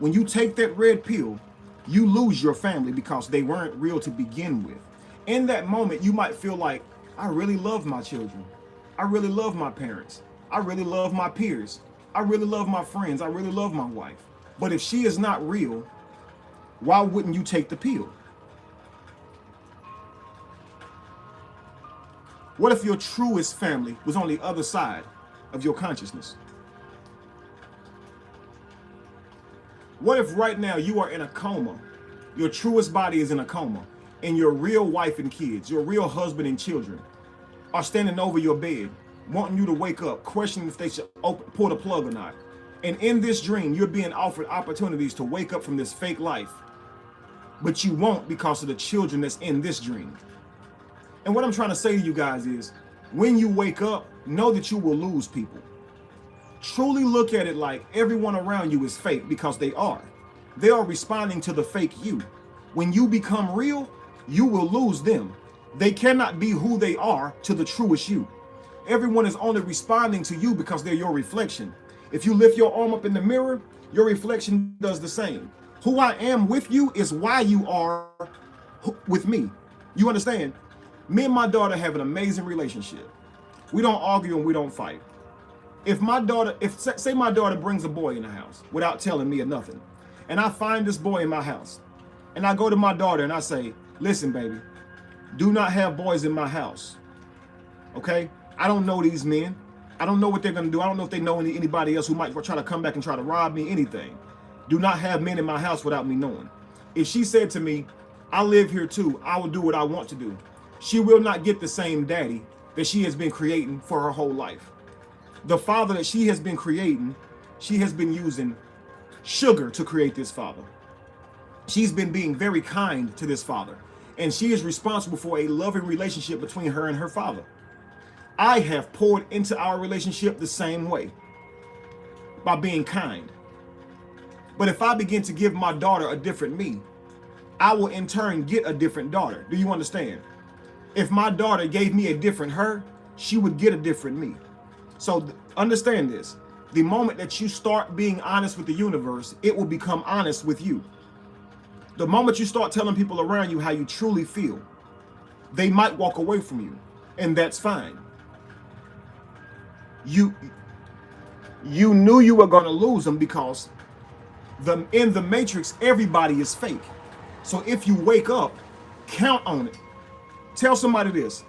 When you take that red pill, you lose your family because they weren't real to begin with. In that moment, you might feel like, I really love my children. I really love my parents. I really love my peers. I really love my friends. I really love my wife. But if she is not real, why wouldn't you take the pill? What if your truest family was on the other side of your consciousness? What if right now you are in a coma, your truest body is in a coma, and your real wife and kids, your real husband and children are standing over your bed, wanting you to wake up, questioning if they should pull the plug or not. And in this dream, you're being offered opportunities to wake up from this fake life, but you won't because of the children that's in this dream. And what I'm trying to say to you guys is, when you wake up, know that you will lose people. Truly look at it like everyone around you is fake, because they are. They are responding to the fake you. When you become real, you will lose them. They cannot be who they are to the truest you. Everyone is only responding to you because they're your reflection. If you lift your arm up in the mirror, your reflection does the same. Who I am with you is why you are with me. You understand? Me and my daughter have an amazing relationship. We don't argue and we don't fight. If say my daughter brings a boy in the house without telling me or nothing, and I find this boy in my house, and I go to my daughter and I say, listen, baby, do not have boys in my house. Okay? I don't know these men. I don't know what they're going to do. I don't know if they know anybody else who might try to come back and try to rob me, anything. Do not have men in my house without me knowing. If she said to me, I live here too, I will do what I want to do, she will not get the same daddy that she has been creating for her whole life. The father that she has been creating, she has been using sugar to create this father. She's been being very kind to this father, and she is responsible for a loving relationship between her and her father. I have poured into our relationship the same way, by being kind. But if I begin to give my daughter a different me, I will in turn get a different daughter. Do you understand? If my daughter gave me a different her, she would get a different me. So understand this. The moment that you start being honest with the universe, it will become honest with you. The moment you start telling people around you how you truly feel, they might walk away from you, and that's fine. You knew you were going to lose them because in the matrix, everybody is fake. So if you wake up, count on it. Tell somebody this.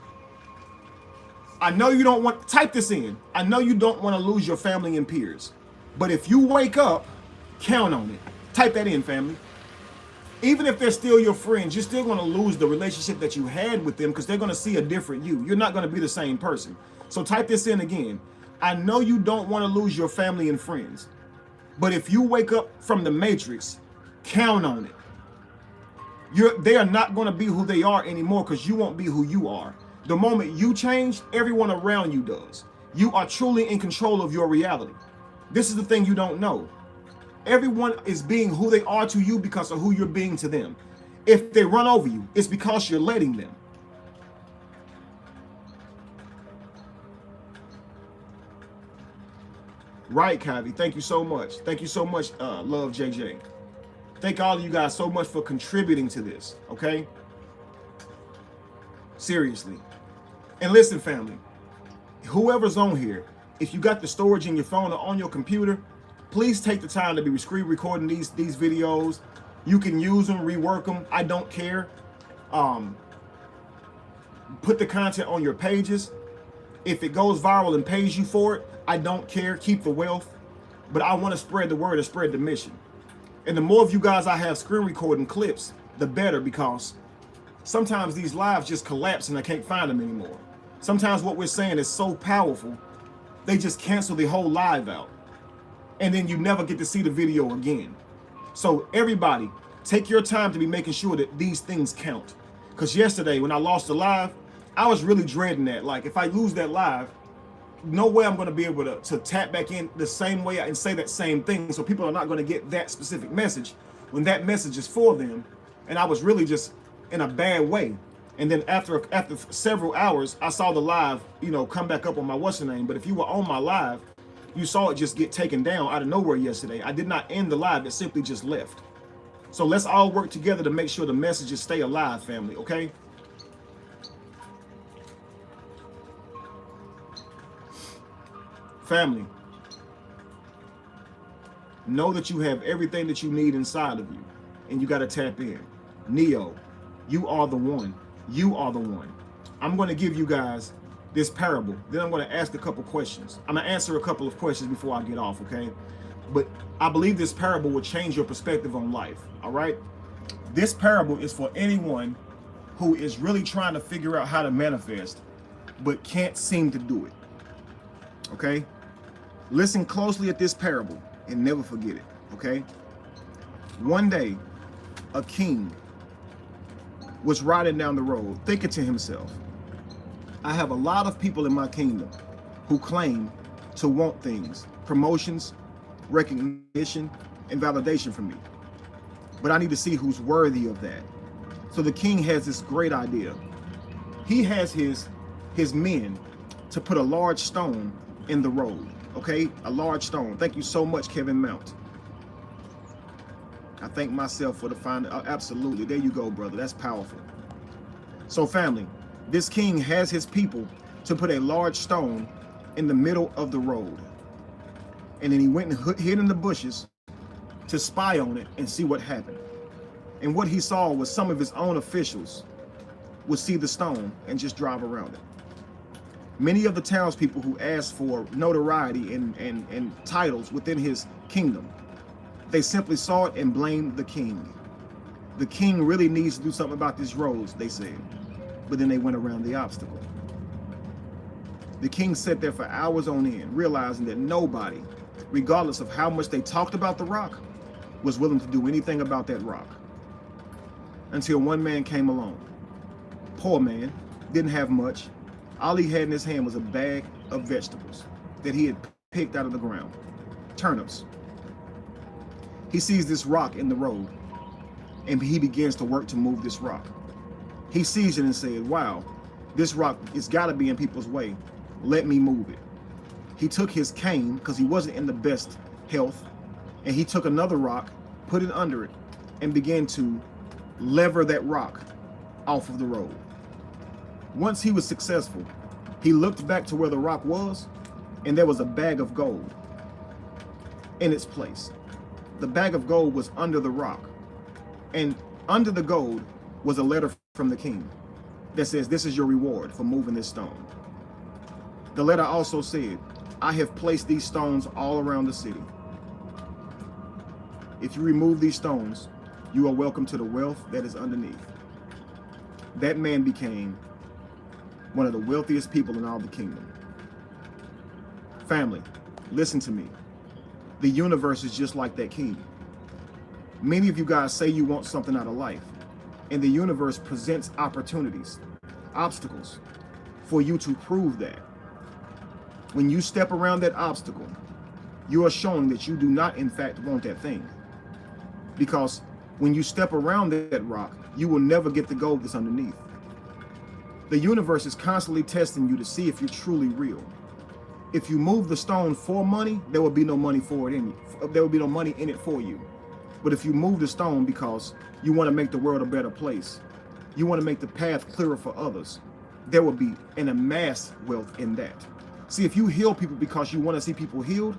I know you don't want, type this in. I know you don't want to lose your family and peers, but if you wake up, count on it. Type that in, family. Even if they're still your friends, you're still going to lose the relationship that you had with them because they're going to see a different you. You're not going to be the same person. So type this in again. I know you don't want to lose your family and friends, but if you wake up from the matrix, count on it. They are not going to be who they are anymore because you won't be who you are. The moment you change, everyone around you does. You are truly in control of your reality. This is the thing you don't know. Everyone is being who they are to you because of who you're being to them. If they run over you, it's because you're letting them. Right, Kavi. Thank you so much. Thank you so much, Love JJ. Thank all of you guys so much for contributing to this, okay? Seriously. And listen, family, whoever's on here, if you got the storage in your phone or on your computer, please take the time to be screen recording these videos. You can use them, rework them. I don't care. Put the content on your pages. If it goes viral and pays you for it, I don't care. Keep the wealth. But I want to spread the word and spread the mission. And the more of you guys I have screen recording clips, the better, because sometimes these lives just collapse and I can't find them anymore. Sometimes what we're saying is so powerful, they just cancel the whole live out. And then you never get to see the video again. So everybody, take your time to be making sure that these things count. Because yesterday when I lost the live, I was really dreading that. Like, if I lose that live, no way I'm going to be able to tap back in the same way and say that same thing. So people are not going to get that specific message when that message is for them. And I was really just in a bad way. And then after several hours, I saw the live, come back up on my what's the name. But if you were on my live, you saw it just get taken down out of nowhere yesterday. I did not end the live. It simply just left. So let's all work together to make sure the messages stay alive, family, okay? Family, know that you have everything that you need inside of you, and you got to tap in. Neo, you are the one. You are the one. I'm going to give you guys this parable. Then I'm going to ask a couple questions. I'm going to answer a couple of questions before I get off, okay? But I believe this parable will change your perspective on life, all right? This parable is for anyone who is really trying to figure out how to manifest, but can't seem to do it, okay? Listen closely at this parable and never forget it, okay? One day, a king was riding down the road thinking to himself, I have a lot of people in my kingdom who claim to want things, promotions, recognition, and validation from me. But I need to see who's worthy of that. So the king has this great idea. He has his men to put a large stone in the road, okay? A large stone. Thank you so much, Kevin Mount. I thank myself for the find. Absolutely. There you go, brother. That's powerful. So family, this king has his people to put a large stone in the middle of the road. And then he went and hid in the bushes to spy on it and see what happened. And what he saw was some of his own officials would see the stone and just drive around it. Many of the townspeople who asked for notoriety and titles within his kingdom, they simply saw it and blamed the king. The king really needs to do something about these roads, they said. But then they went around the obstacle. The king sat there for hours on end, realizing that nobody, regardless of how much they talked about the rock, was willing to do anything about that rock. Until one man came along. Poor man, didn't have much. All he had in his hand was a bag of vegetables that he had picked out of the ground. Turnips. He sees this rock in the road, and he begins to work to move this rock. He sees it and said, wow, this rock, it's got to be in people's way. Let me move it. He took his cane, because he wasn't in the best health, and he took another rock, put it under it, and began to lever that rock off of the road. Once he was successful, he looked back to where the rock was, and there was a bag of gold in its place. The bag of gold was under the rock, and under the gold was a letter from the king that says, this is your reward for moving this stone. The letter also said, I have placed these stones all around the city. If you remove these stones, you are welcome to the wealth that is underneath. That man became one of the wealthiest people in all the kingdom. Family, listen to me. The universe is just like that king. Many of you guys say you want something out of life, and the universe presents opportunities, obstacles, for you to prove that. When you step around that obstacle, you are showing that you do not in fact want that thing. Because when you step around that rock, you will never get the gold that's underneath. The universe is constantly testing you to see if you're truly real. If you move the stone for money, there will be no money for it in you. There will be no money in it for you. But if you move the stone because you want to make the world a better place, you want to make the path clearer for others, there will be an amassed wealth in that. See, if you heal people because you want to see people healed,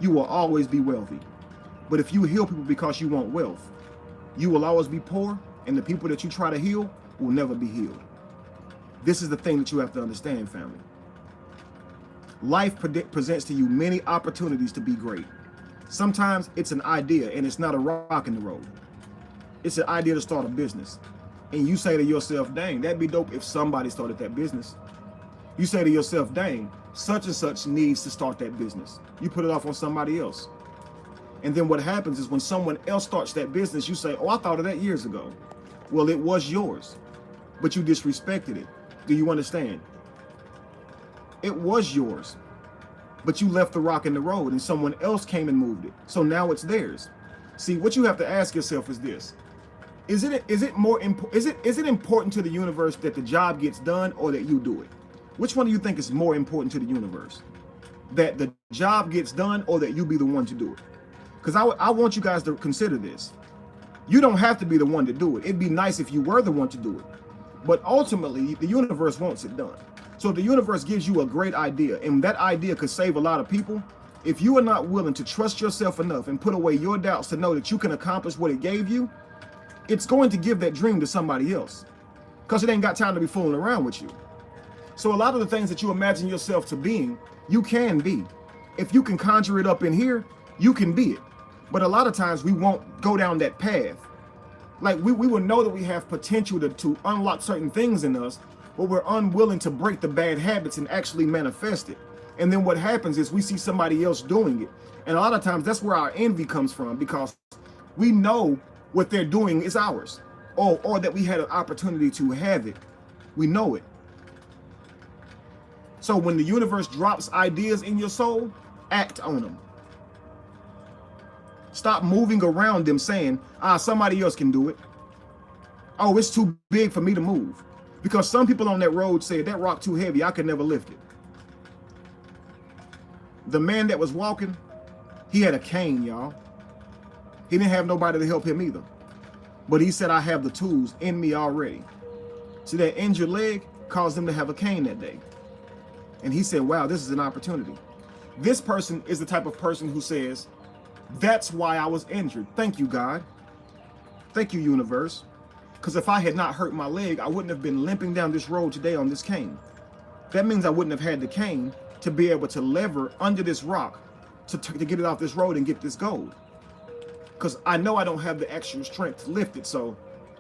you will always be wealthy. But if you heal people because you want wealth, you will always be poor, and the people that you try to heal will never be healed. This is the thing that you have to understand, family. Life presents to you many opportunities to be great. Sometimes it's an idea and it's not a rock in the road. It's an idea to start a business. And you say to yourself, dang, that'd be dope if somebody started that business. You say to yourself, dang, such and such needs to start that business. You put it off on somebody else. And then what happens is when someone else starts that business, you say, oh, I thought of that years ago. Well, it was yours, but you disrespected it. Do you understand? It was yours, but you left the rock in the road and someone else came and moved it. So now it's theirs. See, what you have to ask yourself is this. Is it important to the universe that the job gets done or that you do it? Which one do you think is more important to the universe? That the job gets done or that you be the one to do it? Because I want you guys to consider this. You don't have to be the one to do it. It'd be nice if you were the one to do it. But ultimately, the universe wants it done. So the universe gives you a great idea, and that idea could save a lot of people. If you are not willing to trust yourself enough and put away your doubts to know that you can accomplish what it gave you, it's going to give that dream to somebody else because it ain't got time to be fooling around with you. So a lot of the things that you imagine yourself to being, you can be. If you can conjure it up in here, you can be it. But a lot of times we won't go down that path. Like we will know that we have potential to unlock certain things in us, but we're unwilling to break the bad habits and actually manifest it. And then what happens is we see somebody else doing it. And a lot of times that's where our envy comes from, because we know what they're doing is ours, or that we had an opportunity to have it. We know it. So when the universe drops ideas in your soul, act on them. Stop moving around them saying, somebody else can do it. Oh, it's too big for me to move. Because some people on that road said, that rock too heavy, I could never lift it. The man that was walking, he had a cane, y'all. He didn't have nobody to help him either. But he said, I have the tools in me already. See, that injured leg caused him to have a cane that day. And he said, wow, this is an opportunity. This person is the type of person who says, that's why I was injured. Thank you, God. Thank you, universe. Because if I had not hurt my leg, I wouldn't have been limping down this road today on this cane. That means I wouldn't have had the cane to be able to lever under this rock to get it off this road and get this gold. Because I know I don't have the extra strength to lift it. So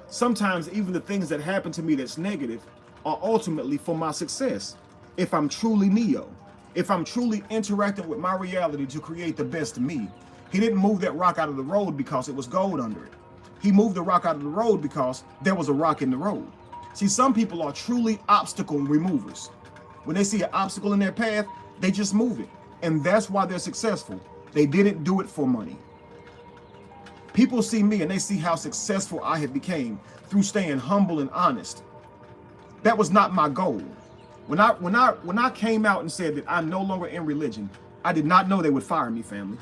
sometimes even the things that happen to me that's negative are ultimately for my success. If I'm truly Neo, if I'm truly interacting with my reality to create the best of me. He didn't move that rock out of the road because it was gold under it. He moved the rock out of the road because there was a rock in the road. See, some people are truly obstacle removers. When they see an obstacle in their path, they just move it. And that's why they're successful. They didn't do it for money. People see me and they see how successful I have became through staying humble and honest. That was not my goal. When I came out and said that I'm no longer in religion, I did not know they would fire me, family.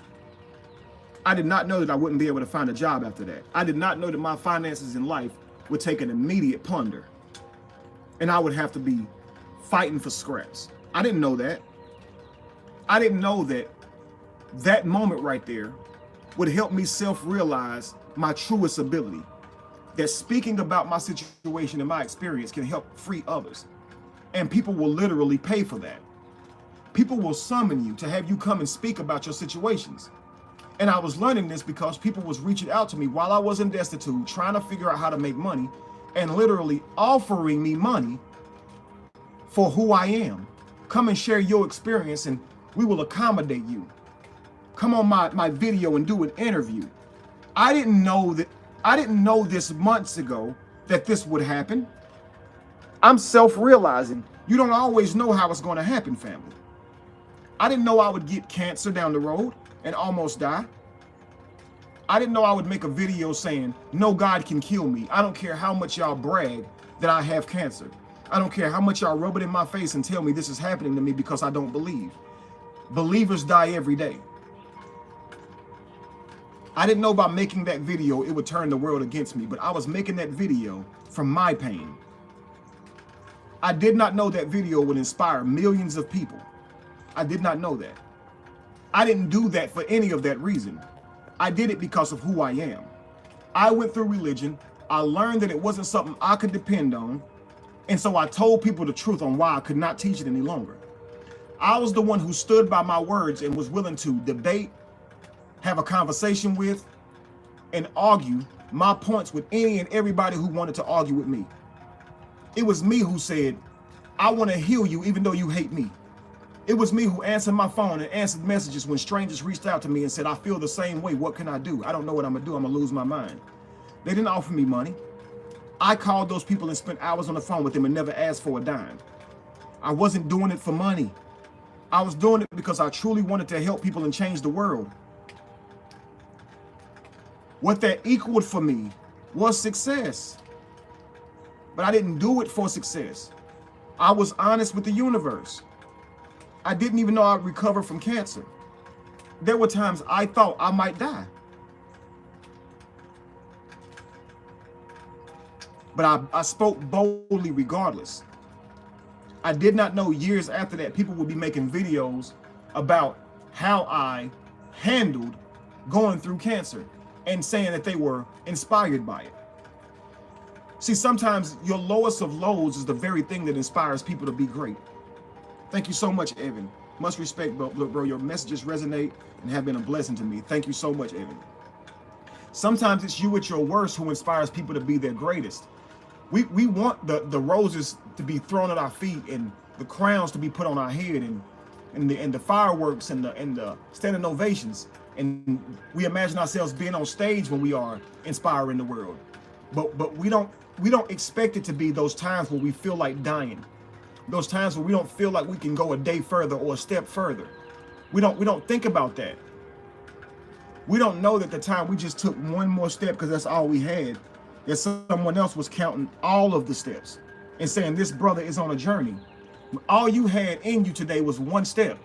I did not know that I wouldn't be able to find a job after that. I did not know that my finances in life would take an immediate plunder. And I would have to be fighting for scraps. I didn't know that. I didn't know that that moment right there would help me self-realize my truest ability. That speaking about my situation and my experience can help free others. And people will literally pay for that. People will summon you to have you come and speak about your situations. And I was learning this because people was reaching out to me while I was in destitute, trying to figure out how to make money, and literally offering me money for who I am. Come and share your experience and we will accommodate you. Come on my video and do an interview. I didn't know this months ago that this would happen. I'm self-realizing you don't always know how it's going to happen, family. I didn't know I would get cancer down the road and almost die. I didn't know I would make a video saying, no God can kill me. I don't care how much y'all brag that I have cancer. I don't care how much y'all rub it in my face and tell me this is happening to me because I don't believe. Believers die every day. I didn't know by making that video it would turn the world against me, but I was making that video from my pain. I did not know that video would inspire millions of people. I did not know that. I didn't do that for any of that reason. I did it because of who I am. I went through religion. I learned that it wasn't something I could depend on. And so I told people the truth on why I could not teach it any longer. I was the one who stood by my words and was willing to debate, have a conversation with, and argue my points with any and everybody who wanted to argue with me. It was me who said, I want to heal you even though you hate me. It was me who answered my phone and answered messages when strangers reached out to me and said, I feel the same way. What can I do? I don't know what I'm going to do. I'm going to lose my mind. They didn't offer me money. I called those people and spent hours on the phone with them and never asked for a dime. I wasn't doing it for money. I was doing it because I truly wanted to help people and change the world. What that equaled for me was success. But I didn't do it for success. I was honest with the universe. I didn't even know I'd recover from cancer. There were times I thought I might die. But I spoke boldly regardless. I did not know years after that people would be making videos about how I handled going through cancer and saying that they were inspired by it. See, sometimes your lowest of lows is the very thing that inspires people to be great. Thank you so much, Evan. Much respect, bro. Your messages resonate and have been a blessing to me. Thank you so much, Evan. Sometimes it's you at your worst who inspires people to be their greatest. We want the roses to be thrown at our feet and the crowns to be put on our head and the fireworks and the standing ovations. And we imagine ourselves being on stage when we are inspiring the world. But we don't expect it to be those times where we feel like dying. Those times where we don't feel like we can go a day further or a step further. We don't think about that. We don't know that the time we just took one more step because that's all we had, that someone else was counting all of the steps and saying this brother is on a journey. All you had in you today was one step,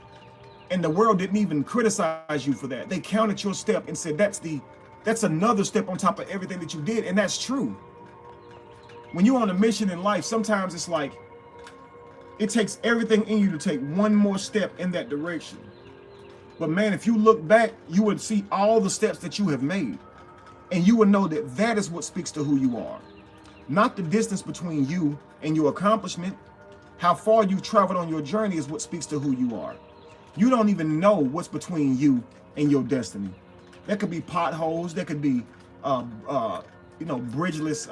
and the world didn't even criticize you for that. They counted your step and said that's another step on top of everything that you did, and that's true. When you're on a mission in life, sometimes it's like it takes everything in you to take one more step in that direction. But man, if you look back, you would see all the steps that you have made, and you would know that that is what speaks to who you are. Not the distance between you and your accomplishment. How far you've traveled on your journey is what speaks to who you are. You don't even know what's between you and your destiny. There could be potholes. There could be, bridgeless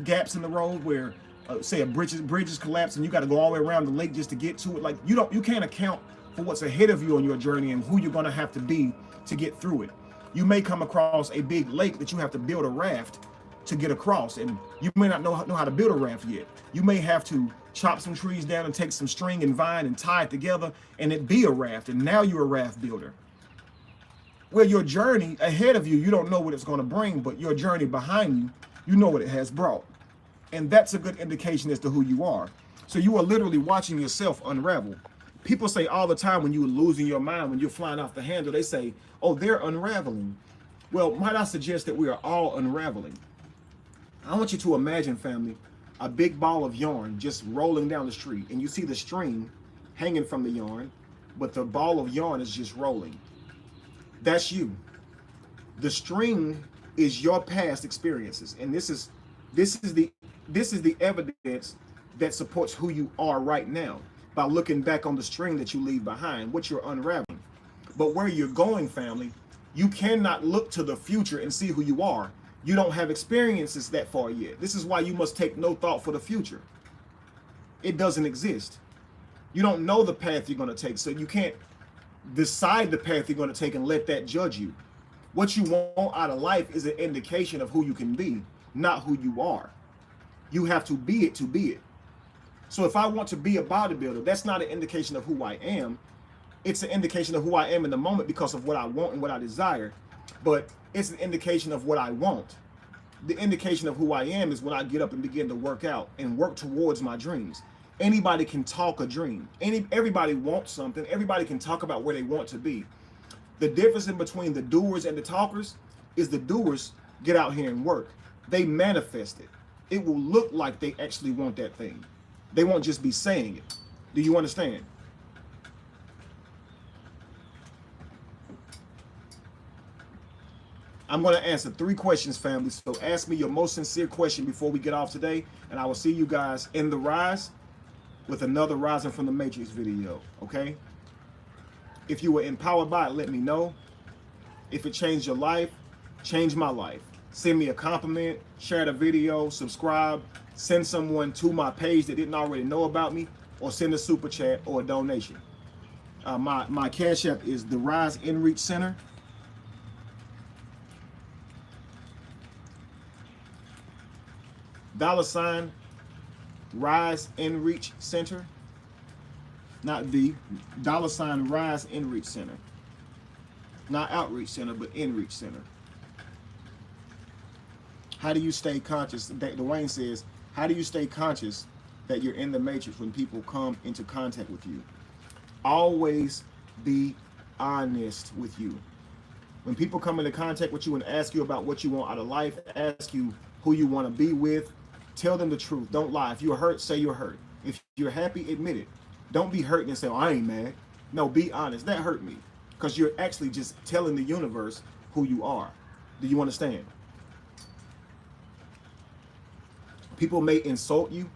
gaps in the road where, say, a bridges collapse and you got to go all the way around the lake just to get to it. Like you can't account for what's ahead of you on your journey and who you're going to have to be to get through it. You may come across a big lake that you have to build a raft to get across, and you may not know how to build a raft yet. You may have to chop some trees down and take some string and vine and tie it together and it be a raft, and now you're a raft builder. Well, your journey ahead of you, you don't know what it's going to bring, but your journey behind you, you know what it has brought. And that's a good indication as to who you are. So you are literally watching yourself unravel. People say all the time when you're losing your mind, when you're flying off the handle, they say, oh, they're unraveling. Well, might I suggest that we are all unraveling? I want you to imagine, family, a big ball of yarn just rolling down the street, and you see the string hanging from the yarn, but the ball of yarn is just rolling. That's you. The string is your past experiences, and this is the evidence that supports who you are right now by looking back on the string that you leave behind, what you're unraveling. But where you're going, family, you cannot look to the future and see who you are. You don't have experiences that far yet. This is why you must take no thought for the future. It doesn't exist. You don't know the path you're going to take, so you can't decide the path you're going to take and let that judge you. What you want out of life is an indication of who you can be, not who you are. You have to be it to be it. So if I want to be a bodybuilder, that's not an indication of who I am. It's an indication of who I am in the moment because of what I want and what I desire. But it's an indication of what I want. The indication of who I am is when I get up and begin to work out and work towards my dreams. Anybody can talk a dream. Everybody wants something. Everybody can talk about where they want to be. The difference in between the doers and the talkers is the doers get out here and work. They manifest it. It will look like they actually want that thing. They won't just be saying it. Do you understand? I'm going to answer 3 questions, family. So ask me your most sincere question before we get off today, and I will see you guys in the Rise with another Rising from the Matrix video, okay? If you were empowered by it, let me know. If it changed your life, change my life. Send me a compliment, share the video, subscribe, send someone to my page that didn't already know about me, or send a super chat or a donation. My Cash App is the Rise InReach Center. $ Rise InReach Center. Not the $ Rise InReach Center. Not Outreach Center, but InReach Center. How do you stay conscious? Dwayne says, how do you stay conscious that you're in the matrix when people come into contact with you? Always be honest with you. When people come into contact with you and ask you about what you want out of life, ask you who you want to be with, tell them the truth. Don't lie. If you're hurt, say you're hurt. If you're happy, admit it. Don't be hurt and say, oh, I ain't mad. No, be honest. That hurt me. Because you're actually just telling the universe who you are. Do you understand? People may insult you,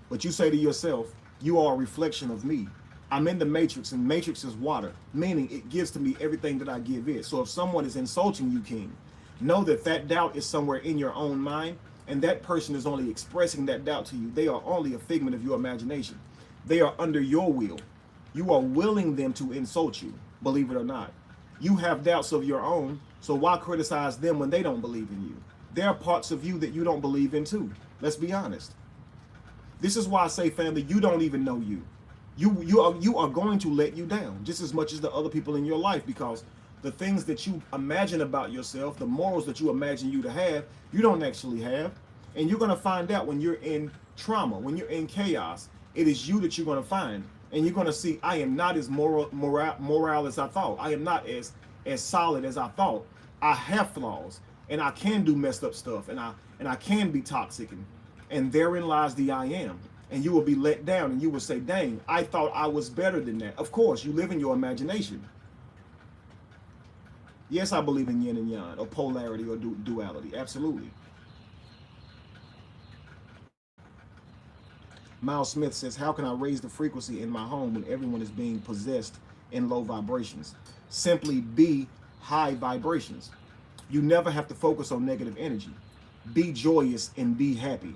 but you say to yourself, you are a reflection of me. I'm in the matrix, and matrix is water, meaning it gives to me everything that I give it. So if someone is insulting you, King, know that that doubt is somewhere in your own mind, and that person is only expressing that doubt to you. They are only a figment of your imagination. They are under your will. You are willing them to insult you, believe it or not. You have doubts of your own, so why criticize them when they don't believe in you? There are parts of you that you don't believe in too. Let's be honest. This is why I say, family, you don't even know you. You are going to let you down just as much as the other people in your life, because the things that you imagine about yourself, the morals that you imagine you to have, you don't actually have. And you're going to find out when you're in trauma, when you're in chaos, it is you that you're going to find. And you're going to see, I am not as moral as I thought. I am not as solid as I thought. I have flaws, and I can do messed up stuff, and I can be toxic, and therein lies the I am. And you will be let down, and you will say, dang, I thought I was better than that. Of course, you live in your imagination. Yes, I believe in yin and yang, or polarity, or duality. Absolutely. Miles Smith says, how can I raise the frequency in my home when everyone is being possessed in low vibrations? Simply be high vibrations. You never have to focus on negative energy. Be joyous and be happy.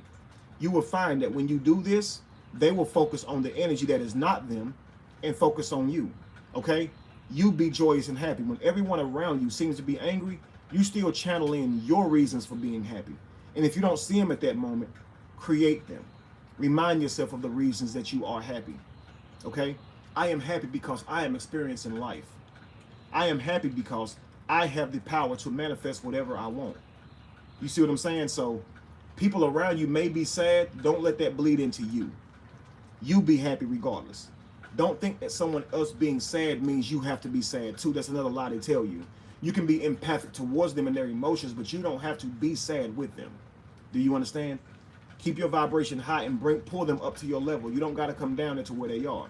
You will find that when you do this, they will focus on the energy that is not them and focus on you, okay? You be joyous and happy. When everyone around you seems to be angry, you still channel in your reasons for being happy. And if you don't see them at that moment, create them. Remind yourself of the reasons that you are happy, okay? I am happy because I am experiencing life. I am happy because I have the power to manifest whatever I want. You see what I'm saying? So people around you may be sad. Don't let that bleed into you. You be happy regardless. Don't think that someone else being sad means you have to be sad too. That's another lie they tell you. You can be empathic towards them and their emotions, but you don't have to be sad with them. Do you understand? Keep your vibration high and pull them up to your level. You don't got to come down into where they are.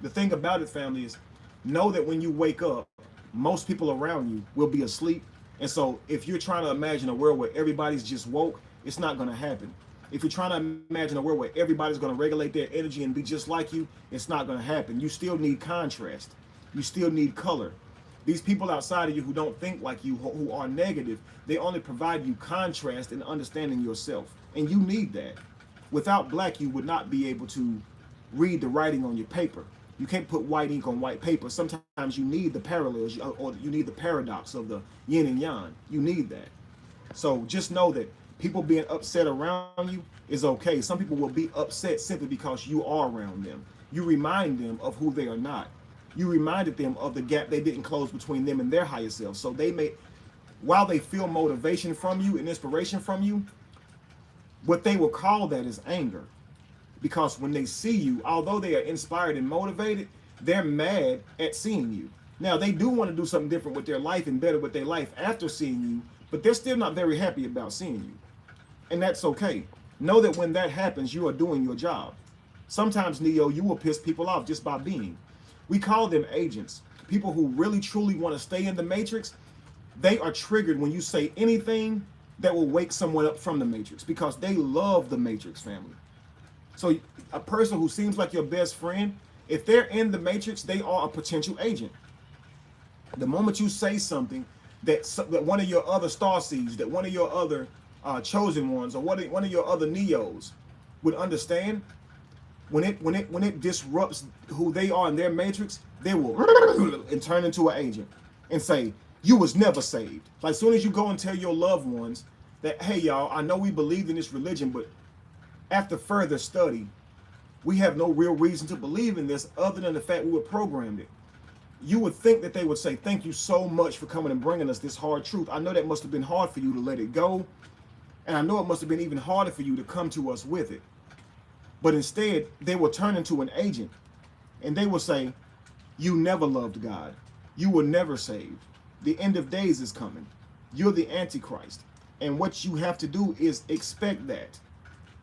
The thing about it, family, is know that when you wake up, most people around you will be asleep. And so if you're trying to imagine a world where everybody's just woke, it's not going to happen. If you're trying to imagine a world where everybody's going to regulate their energy and be just like you, it's not going to happen. You still need contrast. You still need color. These people outside of you who don't think like you, who are negative, they only provide you contrast and understanding yourself. And you need that. Without black, you would not be able to read the writing on your paper. You can't put white ink on white paper. Sometimes you need the parallels, or you need the paradox of the yin and yang. You need that. So just know that people being upset around you is okay. Some people will be upset simply because you are around them. You remind them of who they are not. You reminded them of the gap they didn't close between them and their higher self. So they may, while they feel motivation from you and inspiration from you, what they will call that is anger. Because when they see you, although they are inspired and motivated, they're mad at seeing you. Now, they do want to do something different with their life and better with their life after seeing you, but they're still not very happy about seeing you. And that's okay. Know that when that happens, you are doing your job. Sometimes, Neo, you will piss people off just by being. We call them agents. People who really, truly want to stay in the matrix, they are triggered when you say anything that will wake someone up from the matrix, because they love the matrix, family. So a person who seems like your best friend, if they're in the matrix, they are a potential agent. The moment you say something that one of your other starseeds, that one of your other chosen ones, or one of your other Neos would understand, when it disrupts who they are in their matrix, they will and turn into an agent and say, you was never saved. Like, as soon as you go and tell your loved ones that, hey, y'all, I know we believe in this religion, but after further study, we have no real reason to believe in this other than the fact we were programmed it. You would think that they would say, thank you so much for coming and bringing us this hard truth. I know that must have been hard for you to let it go. And I know it must have been even harder for you to come to us with it. But instead, they will turn into an agent. And they will say, you never loved God. You were never saved. The end of days is coming. You're the Antichrist. And what you have to do is expect that.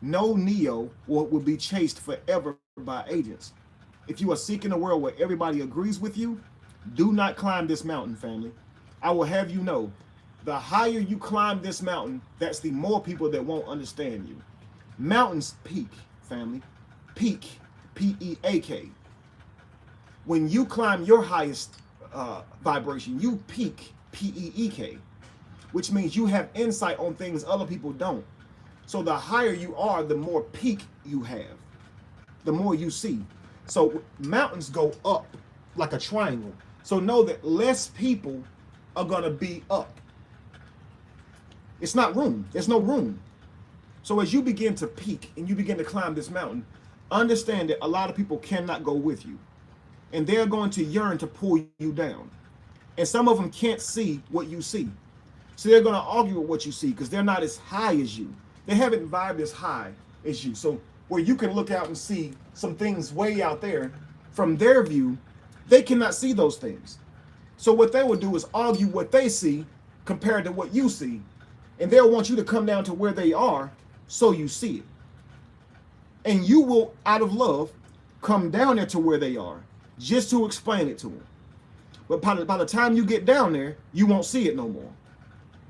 No Neo will be chased forever by agents. If you are seeking a world where everybody agrees with you, do not climb this mountain, family. I will have you know, the higher you climb this mountain, that's the more people that won't understand you. Mountains peak, family. Peak, P-E-A-K. When you climb your highest vibration, you peak, P-E-E-K, which means you have insight on things other people don't. So the higher you are, the more peak you have, the more you see. So mountains go up like a triangle. So know that less people are going to be up. It's not room. There's no room. So as you begin to peak and you begin to climb this mountain, understand that a lot of people cannot go with you. And they're going to yearn to pull you down. And some of them can't see what you see. So they're going to argue with what you see because they're not as high as you. They haven't vibed as high as you. So where you can look out and see some things way out there, from their view, they cannot see those things. So what they will do is argue what they see compared to what you see. And they'll want you to come down to where they are so you see it. And you will, out of love, come down there to where they are just to explain it to them. But by the time you get down there, you won't see it no more.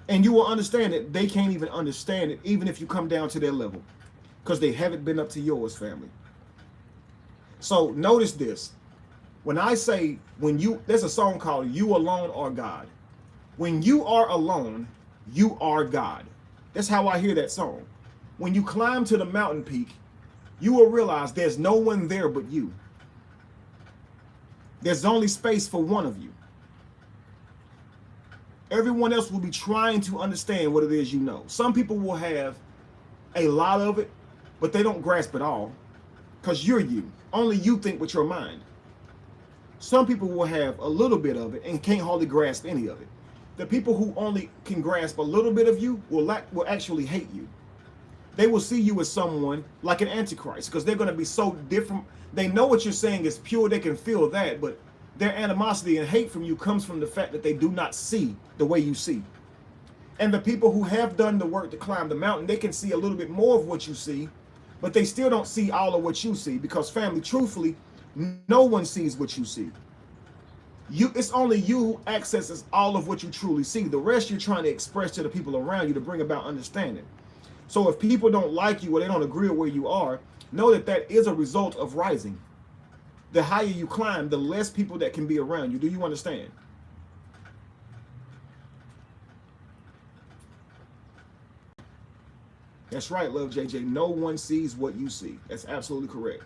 And you will understand that they can't even understand it, even if you come down to their level, because they haven't been up to yours, family. So notice this. When I say, there's a song called You Alone Are God. When you are alone, you are God. That's how I hear that song. When you climb to the mountain peak, you will realize there's no one there but you. There's only space for one of you. Everyone else will be trying to understand what it is you know. Some people will have a lot of it, but they don't grasp it all because you're you. Only you think with your mind. Some people will have a little bit of it and can't hardly grasp any of it. The people who only can grasp a little bit of you will actually hate you. They will see you as someone like an antichrist because they're going to be so different. They know what you're saying is pure. They can feel that, but their animosity and hate from you comes from the fact that they do not see the way you see. And the people who have done the work to climb the mountain, they can see a little bit more of what you see, but they still don't see all of what you see because, family, truthfully, no one sees what you see. It's only you who accesses all of what you truly see. The rest you're trying to express to the people around you to bring about understanding. So if people don't like you or they don't agree with where you are, know that that is a result of rising. The higher you climb, the less people that can be around you. Do you understand? That's right, Love JJ. No one sees what you see. That's absolutely correct.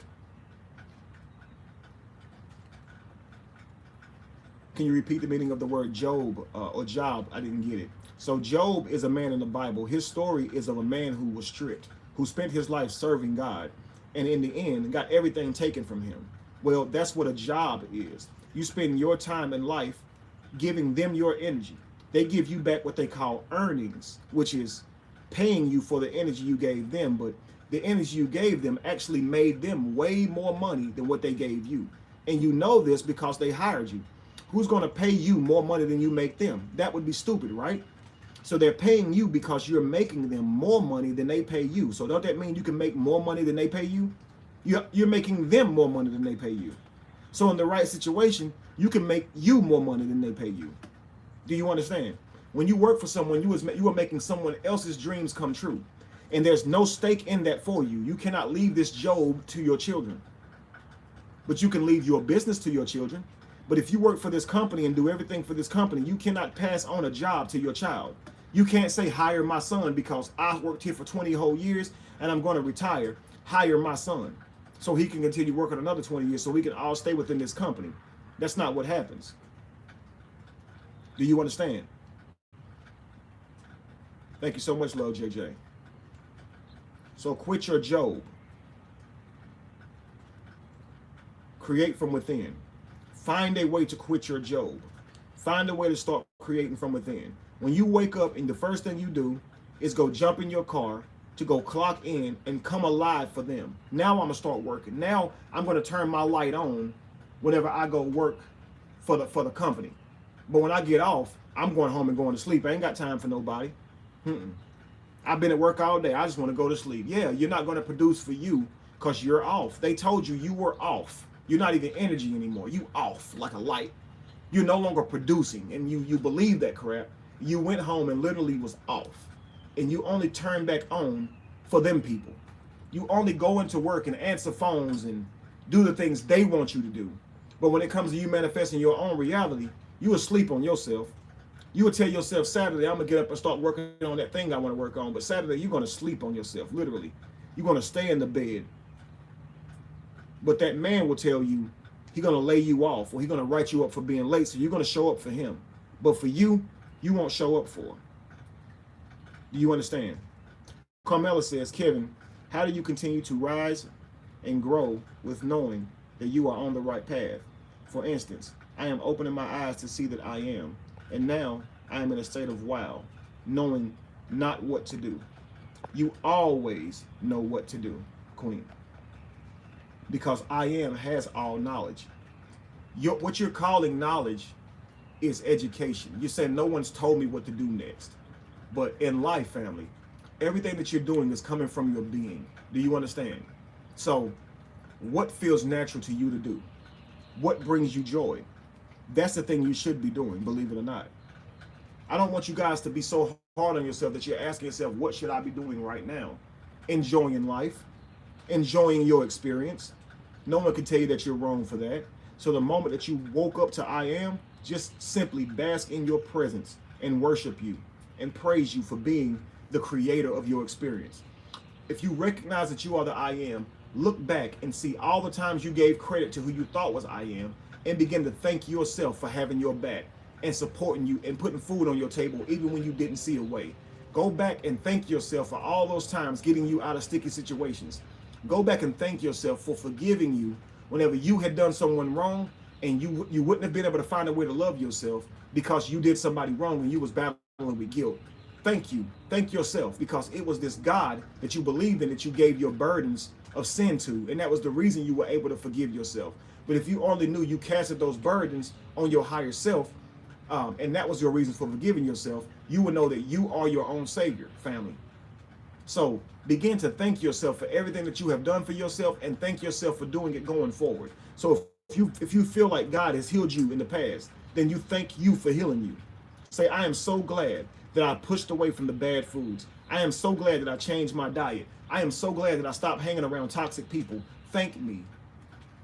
Can you repeat the meaning of the word Job or Job? I didn't get it. So Job is a man in the Bible. His story is of a man who was stripped, who spent his life serving God, and in the end got everything taken from him. Well, that's what a job is. You spend your time in life giving them your energy. They give you back what they call earnings, which is paying you for the energy you gave them. But the energy you gave them actually made them way more money than what they gave you. And you know this because they hired you. Who's going to pay you more money than you make them? That would be stupid, right? So they're paying you because you're making them more money than they pay you. So don't that mean you can make more money than they pay you? You're making them more money than they pay you. So in the right situation, you can make you more money than they pay you. Do you understand? When you work for someone, you are making someone else's dreams come true. And there's no stake in that for you. You cannot leave this Job to your children. But you can leave your business to your children. But if you work for this company and do everything for this company, you cannot pass on a job to your child. You can't say, hire my son because I worked here for 20 whole years and I'm going to retire. Hire my son so he can continue working another 20 years so we can all stay within this company. That's not what happens. Do you understand? Thank you so much, Love JJ. So quit your Job. Create from within. Find a way to quit your Job. Find a way to start creating from within. When you wake up and the first thing you do is go jump in your car to go clock in and come alive for them. Now I'm going to start working. Now I'm going to turn my light on whenever I go work for the company. But when I get off, I'm going home and going to sleep. I ain't got time for nobody. I've been at work all day. I just want to go to sleep. Yeah, you're not going to produce for you because you're off. They told you you were off. You're not even energy anymore. You off like a light. You're no longer producing, and you believe that crap. You went home and literally was off, and you only turned back on for them people. You only go into work and answer phones and do the things they want you to do. But when it comes to you manifesting your own reality, you will sleep on yourself. You will tell yourself Saturday, I'm gonna get up and start working on that thing I want to work on. But Saturday, you're gonna sleep on yourself, literally. You're gonna stay in the bed. But that man will tell you he's gonna lay you off, or he's gonna write you up for being late. So you're gonna show up for him. But for you, you won't show up for him. Do you understand? Carmela says, Kevin, how do you continue to rise and grow with knowing that you are on the right path? For instance, I am opening my eyes to see that I am, and now I am in a state of wow, knowing not what to do. You always know what to do, Queen, because I am has all knowledge. What you're calling knowledge is education. You say no one's told me what to do next. But in life, family, everything that you're doing is coming from your being. Do you understand? So what feels natural to you to do? What brings you joy? That's the thing you should be doing, believe it or not. I don't want you guys to be so hard on yourself that you're asking yourself, what should I be doing right now? Enjoying life, enjoying your experience. No one can tell you that you're wrong for that. So the moment that you woke up to I am, just simply bask in your presence and worship you and praise you for being the creator of your experience. If you recognize that you are the I am, look back and see all the times you gave credit to who you thought was I am, and begin to thank yourself for having your back and supporting you and putting food on your table even when you didn't see a way. Go back and thank yourself for all those times getting you out of sticky situations. Go back and thank yourself for forgiving you whenever you had done someone wrong and you wouldn't have been able to find a way to love yourself because you did somebody wrong when you was battling with guilt. Thank you. Thank yourself, because it was this God that you believed in that you gave your burdens of sin to, and that was the reason you were able to forgive yourself. But if you only knew you casted those burdens on your higher self, and that was your reason for forgiving yourself, you would know that you are your own savior, family. So begin to thank yourself for everything that you have done for yourself, and thank yourself for doing it going forward. So if you feel like God has healed you in the past, then you thank you for healing you. Say, I am so glad that I pushed away from the bad foods. I am so glad that I changed my diet. I am so glad that I stopped hanging around toxic people. Thank me.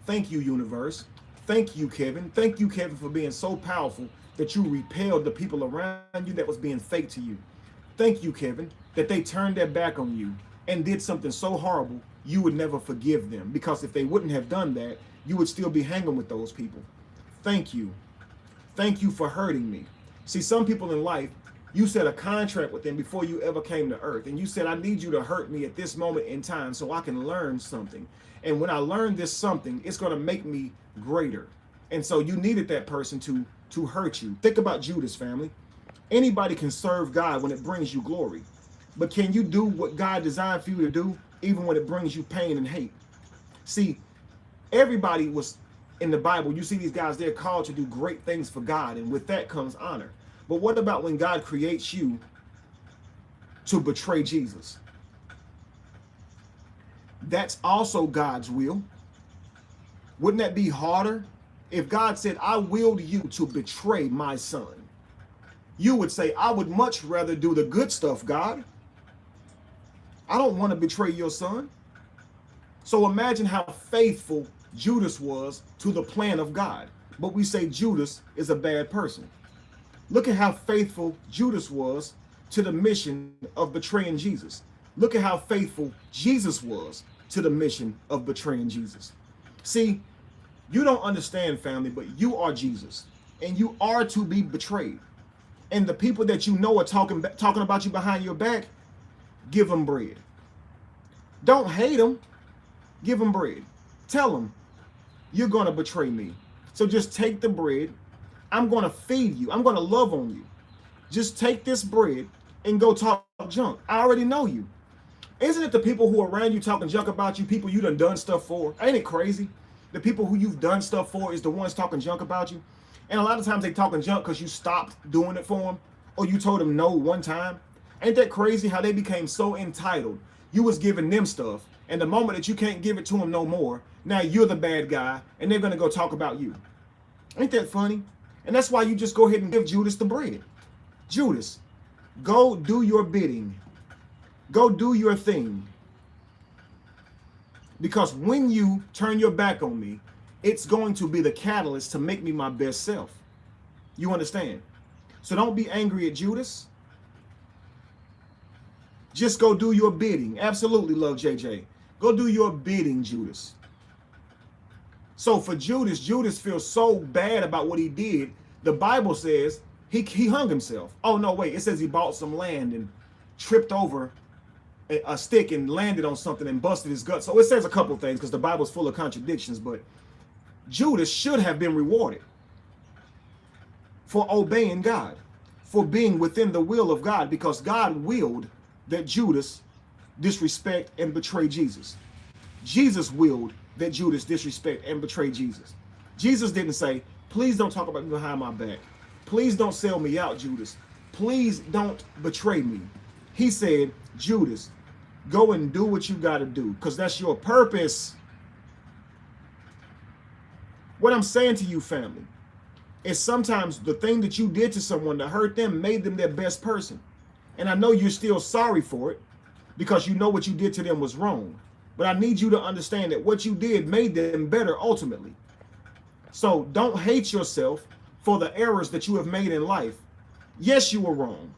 Thank you, universe. Thank you, Kevin. Thank you, Kevin, for being so powerful that you repelled the people around you that was being fake to you. Thank you, Kevin, that they turned their back on you and did something so horrible you would never forgive them, because if they wouldn't have done that, you would still be hanging with those people. Thank you. Thank you for hurting me. See, some people in life, you set a contract with them before you ever came to earth. And you said, I need you to hurt me at this moment in time so I can learn something. And when I learn this something, it's going to make me greater. And so you needed that person to hurt you. Think about Judas, family. Anybody can serve God when it brings you glory. But can you do what God designed for you to do, even when it brings you pain and hate? See, everybody was in the Bible. You see these guys, they're called to do great things for God. And with that comes honor. But what about when God creates you to betray Jesus? That's also God's will. Wouldn't that be harder? If God said, I willed you to betray my son, you would say, I would much rather do the good stuff, God. I don't want to betray your son. So imagine how faithful Judas was to the plan of God. But we say Judas is a bad person. Look at how faithful Judas was to the mission of betraying Jesus. Look at how faithful Jesus was to the mission of betraying Jesus. See, you don't understand, family, but you are Jesus, and you are to be betrayed. And the people that you know are talking about you behind your back, give them bread. Don't hate them. Give them bread. Tell them, you're going to betray me. So just take the bread. I'm going to feed you. I'm going to love on you. Just take this bread and go talk junk. I already know you. Isn't it the people who are around you talking junk about you, people you done stuff for? Ain't it crazy? The people who you've done stuff for is the ones talking junk about you. And a lot of times they talking junk because you stopped doing it for them, or you told them no one time. Ain't that crazy how they became so entitled? You was giving them stuff, and the moment that you can't give it to them no more, now you're the bad guy, and they're going to go talk about you. Ain't that funny? And that's why you just go ahead and give Judas the bread. Judas, go do your bidding. Go do your thing. Because when you turn your back on me, it's going to be the catalyst to make me my best self. You understand? So don't be angry at Judas. Just go do your bidding. Absolutely, love JJ. Go do your bidding, Judas. So for Judas, Judas feels so bad about what he did. The Bible says he hung himself. Oh, no, wait. It says he bought some land and tripped over a stick and landed on something and busted his gut. So it says a couple things because the Bible's full of contradictions. But Judas should have been rewarded for obeying God, for being within the will of God, because God willed that Judas disrespect and betray Jesus. Jesus willed that Judas disrespect and betray Jesus. Jesus didn't say, please don't talk about me behind my back. Please don't sell me out, Judas. Please don't betray me. He said, Judas, go and do what you got to do because that's your purpose. What I'm saying to you, family, is sometimes the thing that you did to someone to hurt them made them their best person. And I know you're still sorry for it because you know what you did to them was wrong. But I need you to understand that what you did made them better ultimately. So don't hate yourself for the errors that you have made in life. Yes, you were wrong,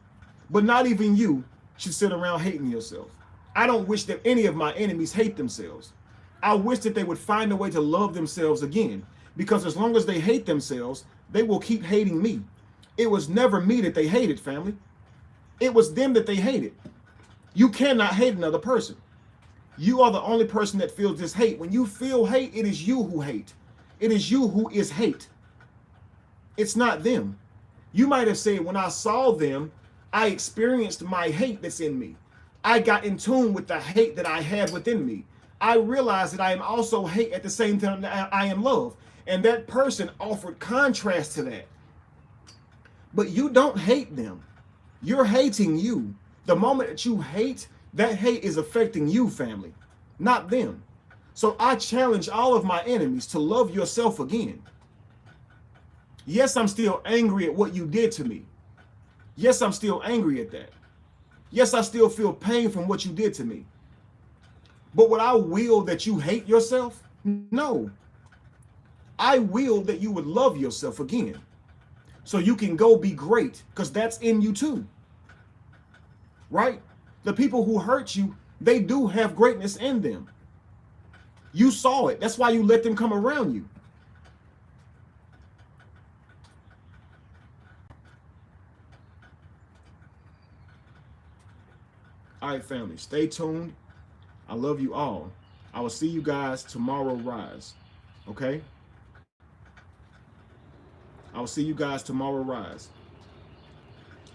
but not even you should sit around hating yourself. I don't wish that any of my enemies hate themselves. I wish that they would find a way to love themselves again, because as long as they hate themselves, they will keep hating me. It was never me that they hated, family. It was them that they hated. You cannot hate another person. You are the only person that feels this hate. When you feel hate, it is you who hate. It is you who is hate. It's not them. You might have said, when I saw them, I experienced my hate that's in me. I got in tune with the hate that I had within me. I realized that I am also hate at the same time that I am love. And that person offered contrast to that. But you don't hate them. You're hating you. The moment that you hate, that hate is affecting you, family, not them. So I challenge all of my enemies to love yourself again. Yes, I'm still angry at what you did to me. Yes, I'm still angry at that. Yes, I still feel pain from what you did to me. But would I will that you hate yourself? No. I will that you would love yourself again, so you can go be great, because that's in you too. Right? The people who hurt you, they do have greatness in them. You saw it. That's why you let them come around you. All right, family, stay tuned. I love you all. I will see you guys tomorrow, Rise. Okay? I will see you guys tomorrow, Rise.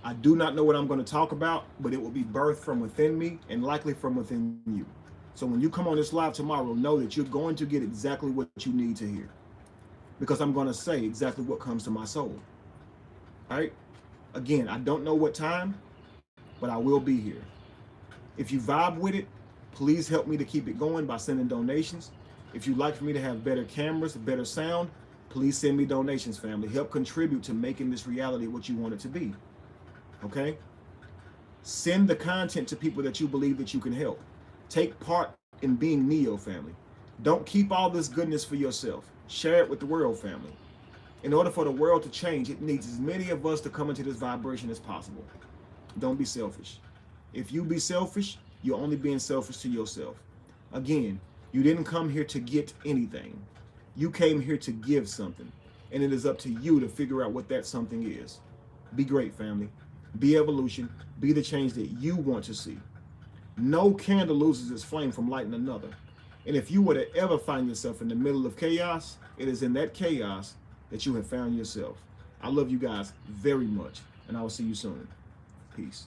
I do not know what I'm going to talk about, but it will be birthed from within me and likely from within you. So when you come on this live tomorrow, know that you're going to get exactly what you need to hear, because I'm going to say exactly what comes to my soul. All right? Again, I don't know what time, but I will be here. If you vibe with it, please help me to keep it going by sending donations. If you'd like for me to have better cameras, better sound, please send me donations, family. Help contribute to making this reality what you want it to be. Okay? Send the content to people that you believe that you can help. Take part in being Neo, family. Don't keep all this goodness for yourself. Share it with the world, family. In order for the world to change, it needs as many of us to come into this vibration as possible. Don't be selfish. If you be selfish, you're only being selfish to yourself. Again, you didn't come here to get anything. You came here to give something. And it is up to you to figure out what that something is. Be great, family. Be evolution. Be the change that you want to see. No candle loses its flame from lighting another. And if you were to ever find yourself in the middle of chaos, it is in that chaos that you have found yourself. I love you guys very much, and I will see you soon. Peace.